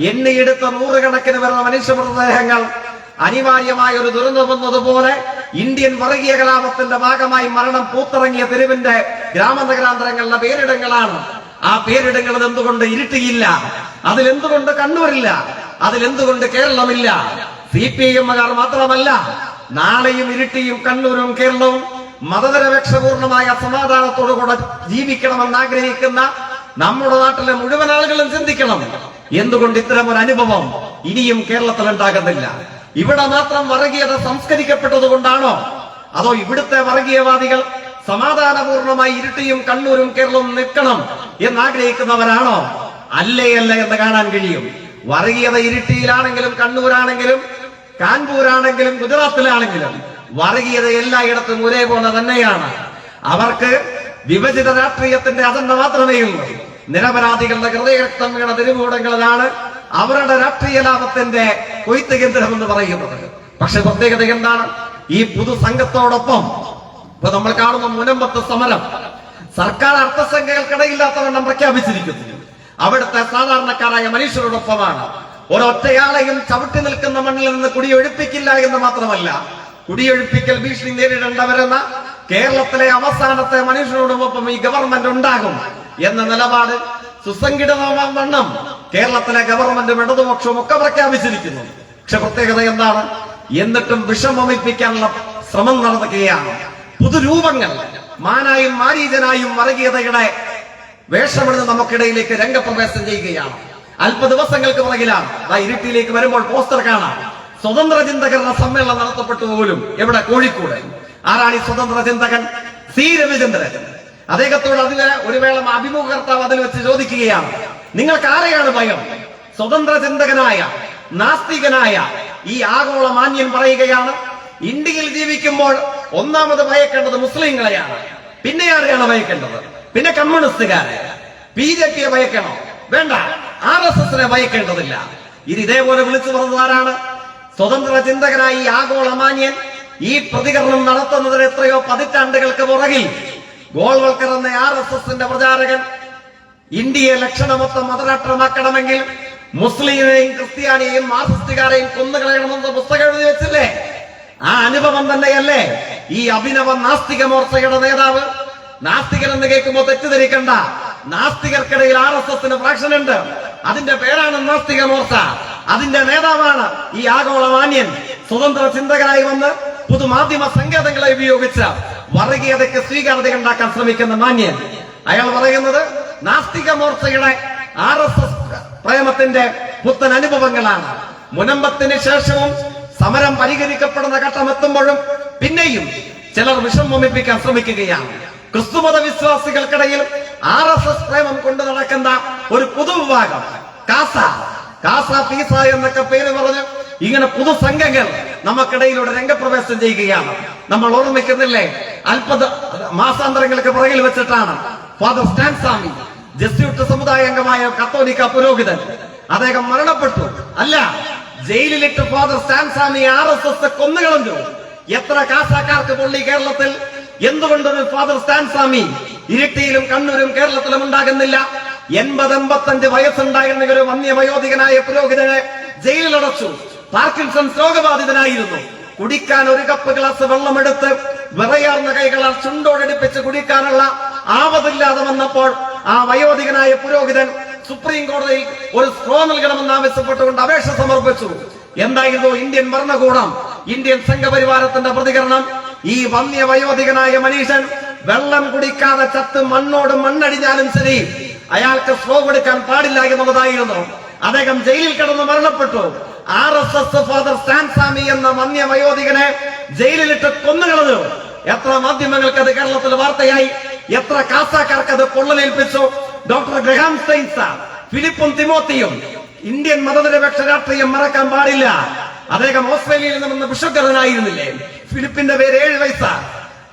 എണ്ണിയെടുത്ത 100 കണക്കിന് വരുന്ന മനുഷ്യ മൃതദേഹങ്ങൾ അനിവാര്യമായ ഒരു ദുരന്തം വന്നതുപോലെ ഇന്ത്യൻ വർഗീയ കലാപത്തിന്റെ ഭാഗമായി മരണം പൂത്തിറങ്ങിയ തെരുവിന്റെ ഗ്രാമനഗരാന്തരങ്ങളുടെ പേരിടങ്ങളാണ്. ആ പേരിടങ്ങൾ എന്തുകൊണ്ട് ഇരിട്ടിയില്ല? അതിലെന്തുകൊണ്ട് കണ്ണൂരില്ല? അതിലെന്തുകൊണ്ട് കേരളമില്ല? CPIM-കാർ മാത്രമല്ല, നാളെയും ഇരിട്ടിയും കണ്ണൂരും കേരളവും മതനിരപേക്ഷപൂർണമായ സമാധാനത്തോടുകൂടെ ജീവിക്കണമെന്ന് ആഗ്രഹിക്കുന്ന നമ്മുടെ നാട്ടിലെ മുഴുവൻ ആളുകളും ചിന്തിക്കണം, എന്തുകൊണ്ട് ഇത്തരം ഒരു അനുഭവം ഇനിയും കേരളത്തിൽ ഉണ്ടാകുന്നില്ല? ഇവിടെ മാത്രം വർഗീയത സംസ്കരിക്കപ്പെട്ടത് കൊണ്ടാണോ? അതോ ഇവിടുത്തെ വർഗീയവാദികൾ സമാധാനപൂർണമായി ഇരിട്ടിയും കണ്ണൂരും കേരളവും നിൽക്കണം എന്നാഗ്രഹിക്കുന്നവരാണോ? അല്ല എന്ന് കാണാൻ കഴിയും. വർഗീയത ഇരിട്ടിയിലാണെങ്കിലും കണ്ണൂരാണെങ്കിലും കാൺപൂരാണെങ്കിലും ഗുജറാത്തിലാണെങ്കിലും വർഗീയത എല്ലായിടത്തും ഒരേപോലെ തന്നെയാണ്. അവർക്ക് വിഭജിത രാഷ്ട്രീയത്തിന്റെ അജണ്ട മാത്രമേ ഉള്ളൂ. നിരപരാധികളുടെ ഹൃദയരക്തം വീണ തെരുവൂടങ്ങളിലാണ് അവരുടെ രാഷ്ട്രീയ ലാഭത്തിന്റെ കൊയ്ത്ത് കേന്ദ്രം എന്ന് പറയുന്നത്. പക്ഷെ പ്രത്യേകത എന്താണ്? ഈ പുതുസംഘത്തോടൊപ്പം ഇപ്പൊ നമ്മൾ കാണുന്ന മുനമ്പത്ത് സമരം സർക്കാർ അർത്ഥസംഖ്യകൾക്കിടയില്ലാത്തവണ്ണം പ്രഖ്യാപിച്ചിരിക്കുന്നു. അവിടുത്തെ സാധാരണക്കാരായ മനുഷ്യരോടൊപ്പമാണ്. ഒരൊറ്റയാളെയും ചവിട്ടി നിൽക്കുന്ന മണ്ണിൽ നിന്ന് കുടിയൊഴിപ്പിക്കില്ല എന്ന് മാത്രമല്ല, കുടിയൊഴിപ്പിക്കൽ ഭീഷണി നേരിടേണ്ടവരെന്ന കേരളത്തിലെ അവസാനത്തെ മനുഷ്യരോടൊപ്പം ഈ ഗവൺമെന്റ് ഉണ്ടാകും എന്ന നിലപാട് സുസംഘടിതമാവണ്ണം കേരളത്തിലെ ഗവൺമെന്റും ഇടതുപക്ഷവും ഒക്കെ പ്രഖ്യാപിച്ചിരിക്കുന്നു. പക്ഷെ പ്രത്യേകത എന്താണ്? എന്നിട്ടും വിഷം വമിപ്പിക്കാനുള്ള ശ്രമം നടത്തുകയാണ്. പുതുരൂപങ്ങൾ മാനായും മാരീചനായും വർഗീയതയുടെ വേഷമെന്ന് നമുക്കിടയിലേക്ക് രംഗപ്രവേശം ചെയ്യുകയാണ്. അല്പ ദിവസങ്ങൾക്ക് പുറകിലാണ് ഇരിട്ടിയിലേക്ക് വരുമ്പോൾ പോസ്റ്റർ കാണാം. സ്വതന്ത്ര ചിന്തകരുടെ സമ്മേളനം നടത്തപ്പെട്ടു പോലും. എവിടെ? കോഴിക്കോട്. ആരാണ് ഈ സ്വതന്ത്ര ചിന്തകൻ? C. രവിചന്ദ്രൻ. അദ്ദേഹത്തോട് അതിന് ഒരു വേള അഭിമുഖകർത്താവ് അതിൽ വെച്ച് ചോദിക്കുകയാണ്, നിങ്ങൾക്ക് ആരെയാണ് ഭയം? സ്വതന്ത്ര ചിന്തകനായ നാസ്തികനായ ഈ ആഗോള മാന്യൻ പറയുകയാണ്, ഇന്ത്യയിൽ ജീവിക്കുമ്പോൾ ഒന്നാമത് ഭയക്കേണ്ടത് മുസ്ലിങ്ങളെയാണ്. പിന്നെ ആരെയാണ് ഭയക്കേണ്ടത്? പിന്നെ കമ്മ്യൂണിസ്റ്റുകാരെ, BJP-യെ ഭയക്കണോ? വേണ്ട, RSS-നെ ഭയക്കേണ്ടതില്ല. ഇത് ഇതേപോലെ വിളിച്ചു പറഞ്ഞത് ആരാണ്? സ്വതന്ത്ര ചിന്തകനായ ഈ ആഗോള മാന്യൻ ഈ പ്രതികരണം നടത്തുന്നതിന് എത്രയോ പതിറ്റാണ്ടുകൾക്ക് പുറകിൽ ഗോൾവൽക്കർ എന്ന RSS-ന്റെ പ്രചാരകൻ ഇന്ത്യയെ ലക്ഷണമൊത്തം മതരാഷ്ട്രമാക്കണമെങ്കിൽ മുസ്ലിമിനെയും ക്രിസ്ത്യാനിയെയും മാർക്സിസ്റ്റുകാരെയും കൊന്നുകളയണമെന്ന് പുസ്തകം എഴുതി വെച്ചില്ലേ? ആ അനുഭവം തന്നെയല്ലേ ഈ അഭിനവ നാസ്തിക മോർച്ചയുടെ നേതാവ്. നാസ്തികർ എന്ന് കേൾക്കുമ്പോൾ തെറ്റിദ്ധരിക്കണ്ട. നാസ്തികർക്കിടയിൽ RSSന് ഫ്രാക്ഷൻ ഉണ്ട്. അതിന്റെ പേരാണ് നാസ്തിക മോർച്ച. അതിന്റെ നേതാവാണ് ഈ ആഗോള മാന്യൻ. സ്വതന്ത്ര ചിന്തകരായി വന്ന് പൊതുമാധ്യമ സങ്കേതങ്ങളെ ഉപയോഗിച്ച് വർഗീയതയ്ക്ക് സ്വീകാര്യത ഉണ്ടാക്കാൻ ശ്രമിക്കുന്ന മാന്യൻ. അയാൾ പറയുന്നത് നാസ്തിക മോർച്ചയുടെ RSS പ്രേമത്തിന്റെ പുത്തൻ അനുഭവങ്ങളാണ്. മുനമ്പത്തിന് ശേഷവും സമരം പരിഹരിക്കപ്പെടുന്ന ഘട്ടമെത്തുമ്പോഴും പിന്നെയും ചിലർ വിഷമമിപ്പിക്കാൻ ശ്രമിക്കുകയാണ്. ക്രിസ്തുമത വിശ്വാസികൾക്കിടയിൽ RSS പ്രേമം കൊണ്ടു നടക്കുന്ന ഒരു പൊതുവിഭാഗം കാസ പീസ എന്നൊക്കെ പേര് പറഞ്ഞ് ഇങ്ങനെ പുതുസംഘങ്ങൾ നമുക്കിടയിലൂടെ രംഗപ്രവേശം ചെയ്യുകയാണ്. നമ്മൾ ഓർമ്മിക്കുന്നില്ലേ? മാസാന്തരങ്ങൾക്ക് പുറകിൽ വെച്ചിട്ടാണ് ഫാദർ സ്റ്റാൻസാമി, ജസ്യൂട്ട് സമുദായ അംഗമായ കത്തോലിക്ക പുരോഹിതൻ, അദ്ദേഹം മരണപ്പെട്ടു. അല്ല, ജയിലിലിട്ട് ഫാദർ സ്റ്റാൻസാമി RSS കൊന്നുകളഞ്ഞു. എത്ര കാസാക്കാർക്ക് പൊള്ളി കേരളത്തിൽ. എന്തുകൊണ്ട് ഫാദർ സ്റ്റാൻസാമി ഇരിട്ടിയിലും കണ്ണൂരും കേരളത്തിലും ഉണ്ടാകുന്നില്ല? 80-85 വയസ്സുണ്ടായിരുന്ന ഒരു വന്യവയോധികനായ പുരോഹിതനെ ജയിലിലടച്ചു. പാർക്കിൻസൺസ് രോഗബാധിതനായിരുന്നു. കുടിക്കാൻ ഒരു കപ്പ് ഗ്ലാസ് വെള്ളമെടുത്ത് വിറയാർന്ന കൈകളാൽ ചുണ്ടോടടുപ്പിച്ച് കുടിക്കാനുള്ള ആവതില്ലാതെ വന്നപ്പോൾ ആ വയോധികനായ പുരോഹിതൻ സുപ്രീം കോടതിയിൽ ഒരു സ്ട്രോ നൽകണമെന്ന് ആവശ്യപ്പെട്ടുകൊണ്ട് അപേക്ഷ സമർപ്പിച്ചു. എന്തായിരുന്നു ഇന്ത്യൻ ഭരണകൂടം, ഇന്ത്യൻ സംഘപരിവാരത്തിന്റെ പ്രതികരണം? ഈ വന്യവയോധികനായ മനുഷ്യൻ വെള്ളം കുടിക്കാതെ ചത്ത് മണ്ണോട് മണ്ണടിഞ്ഞാലും ശരി, അയാൾക്ക് സ്ട്രോ കൊടുക്കാൻ പാടില്ല എന്നുള്ളതായിരുന്നു. അദ്ദേഹം ജയിലിൽ കിടന്ന് മരണപ്പെട്ടു. RSS ഫാദർ സ്റ്റാൻസാമി എന്ന വന്യവയോധികനെ ജയിലിലിട്ട് കൊന്നുകളഞ്ഞു. എത്ര മാധ്യമങ്ങൾക്ക് അത് കേരളത്തിൽ വാർത്തയായി, എത്ര കാസാക്കാർക്ക് അത് പൊള്ളലേൽപ്പിച്ചു. ഡോക്ടർ ഗ്രഹാം സ്റ്റെയിൻസ്, ഫിലിപ്പും തിമോത്തിയും. ഇന്ത്യൻ മതനിരപേക്ഷ രാഷ്ട്രീയം മറക്കാൻ പാടില്ല. അദ്ദേഹം ഓസ്ട്രേലിയയിൽ നിന്ന് ബിഷപ്പുകാരനായിരുന്നില്ലേ? ഫിലിപ്പിന്റെ പേര് 7 വയസ്സ്,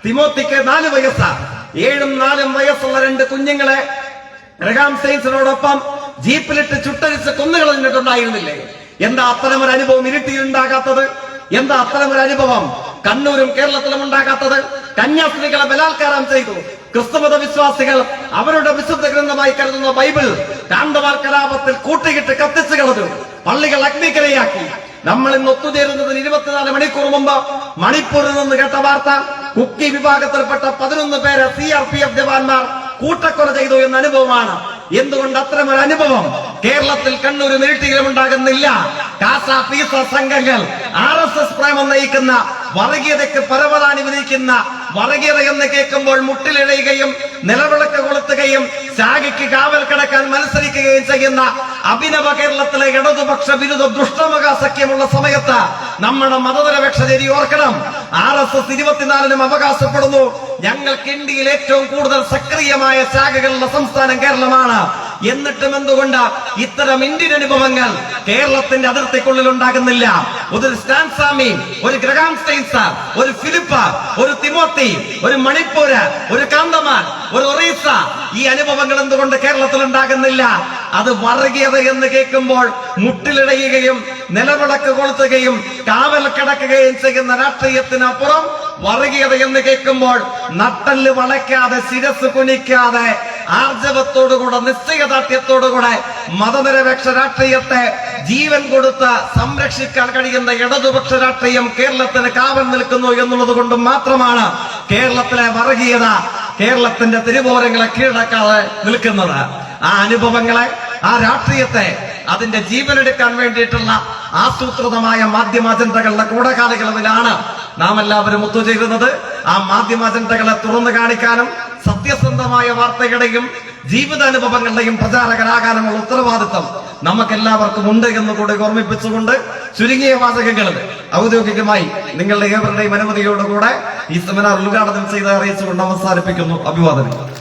തിമോത്തിക്ക് 4 വയസ്സ്. 7ഉം 4ഉം വയസ്സുള്ള 2 കുഞ്ഞുങ്ങളെ ഗ്രഹാം സ്റ്റെയിൻസിനോടൊപ്പം ജീപ്പിലിട്ട് ചുട്ടരിച്ച് കൊന്നുകളഞ്ഞിട്ടുണ്ടായിരുന്നില്ലേ? എന്താ അത്തരമൊരു അനുഭവം ഇരിട്ടിയിൽ ഉണ്ടാകാത്തത്? എന്താ അത്തരമൊരു അനുഭവം കണ്ണൂരും കേരളത്തിലും ഉണ്ടാകാത്തത്? കന്യാസ്ത്രീകളെ ബലാത്കാരം ചെയ്തു. ക്രിസ്തുമത വിശ്വാസികൾ അവരുടെ വിശുദ്ധ ഗ്രന്ഥമായി കരുതുന്ന ബൈബിൾ കാന്തമാർ കലാപത്തിൽ കൂട്ടിയിട്ട് കത്തിച്ചു കളഞ്ഞു. പള്ളികൾ അഗ്നിക്കിരയാക്കി. നമ്മൾ ഇന്ന് ഒത്തുചേരുന്നതിന് 24 മണിക്കൂർ മുമ്പ് മണിപ്പൂരിൽ നിന്ന് കേട്ട വാർത്ത, കുക്കി വിഭാഗത്തിൽപ്പെട്ട 11 പേരെ CRPF ജവാന്മാർ കൂട്ടക്കൊല ചെയ്തു എന്ന അനുഭവമാണ്. എന്തുകൊണ്ട് അത്തരമൊരു അനുഭവം കേരളത്തിൽ കണ്ണൂരും ഇരിട്ടിയിലും ഉണ്ടാകുന്നില്ല? കാസ പീസ സംഘങ്ങൾ RSS പ്രേമം നയിക്കുന്ന, വർഗീയതയ്ക്ക് പരവതാനി വിധിക്കുന്ന, വർഗീയത എന്ന് കേൾക്കുമ്പോൾ മുട്ടിലിഴയുകയും നിലവിളക്ക് കൊളുത്തുകയും ശാഖയ്ക്ക് കാവൽ കിടക്കാൻ മത്സരിക്കുകയും ചെയ്യുന്ന അഭിനവ കേരളത്തിലെ ഇടതുപക്ഷ വിരുദ്ധ ദുഷ്ടമുഖ സഖ്യമുള്ള സമയത്ത് നമ്മുടെ മതനിരപേക്ഷ ശരി ഓർക്കണം. RSS 24-നും അവകാശപ്പെടുന്നു ഞങ്ങൾക്ക് ഇന്ത്യയിൽ ഏറ്റവും കൂടുതൽ സക്രിയമായ ശാഖകളുള്ള സംസ്ഥാനം കേരളമാണ്. എന്നിട്ടും എന്തുകൊണ്ട് ഇത്തരം ഇന്ത്യൻ അനുഭവങ്ങൾ കേരളത്തിന്റെ അതിർത്തിക്കുള്ളിൽ ഉണ്ടാകുന്നില്ല? ഒരു സ്റ്റാൻസാമി, ഒരു ഗ്രഹാം സ്റ്റെയിൻസ്, ഒരു ഫിലിപ്പ്, ഒരു തിമോത്തി, ഒരു മണിപ്പൂര്, ഒരു കാന്തമാൻ, ഒരു ഒറീസ, ഈ അനുഭവങ്ങൾ എന്തുകൊണ്ട് കേരളത്തിൽ ഉണ്ടാകുന്നില്ല? അത് വർഗീയത എന്ന് കേൾക്കുമ്പോൾ മുട്ടിലിടയുകയും നിലവിളക്ക് കൊളുത്തുകയും കാവൽ കിടക്കുകയും ചെയ്യുന്ന രാഷ്ട്രീയത്തിനപ്പുറം വർഗീയത എന്ന് കേൾക്കുമ്പോൾ നട്ടല് വളയ്ക്കാതെ, ശിരസ് കുനിക്കാതെ, ആർജവത്തോടുകൂടെ, നിശ്ചയദാർഢ്യത്തോടുകൂടെ മതനിരപേക്ഷ രാഷ്ട്രീയത്തെ ജീവൻ കൊടുത്ത് സംരക്ഷിക്കാൻ കഴിയുന്ന ഇടതുപക്ഷ രാഷ്ട്രീയം കേരളത്തിന് കാവൽ നിൽക്കുന്നു എന്നുള്ളത് കൊണ്ട് മാത്രമാണ് കേരളത്തിലെ വർഗീയത കേരളത്തിന്റെ തിരുവോരങ്ങളെ കീഴടക്കാതെ നിൽക്കുന്നത്. ആ അനുഭവങ്ങളെ, ആ രാഷ്ട്രീയത്തെ അതിന്റെ ജീവനെടുക്കാൻ വേണ്ടിയിട്ടുള്ള ആസൂത്രിതമായ മാധ്യമ അജണ്ടകളുടെ കൂടക്കാലുകളിലാണ് നാം എല്ലാവരും ഒത്തുചേരുന്നത്. ആ മാധ്യമ അജണ്ടകളെ തുറന്നു കാണിക്കാനും സത്യസന്ധമായ വാർത്തകളുടെയും ജീവിതാനുഭവങ്ങളുടെയും പ്രചാരകരാകാനുമുള്ള ഉത്തരവാദിത്വം നമുക്കെല്ലാവർക്കും ഉണ്ട് എന്ന് കൂടി ഓർമ്മിപ്പിച്ചുകൊണ്ട് ചുരുങ്ങിയ വാചകങ്ങളിൽ ഔദ്യോഗികമായി നിങ്ങളുടെ ഏവരുടെയും അനുമതിയോടുകൂടെ ഈ സെമിനാർ ഉദ്ഘാടനം ചെയ്ത് അറിയിച്ചുകൊണ്ട് അവസാനിപ്പിക്കുന്നു. അഭിവാദനം.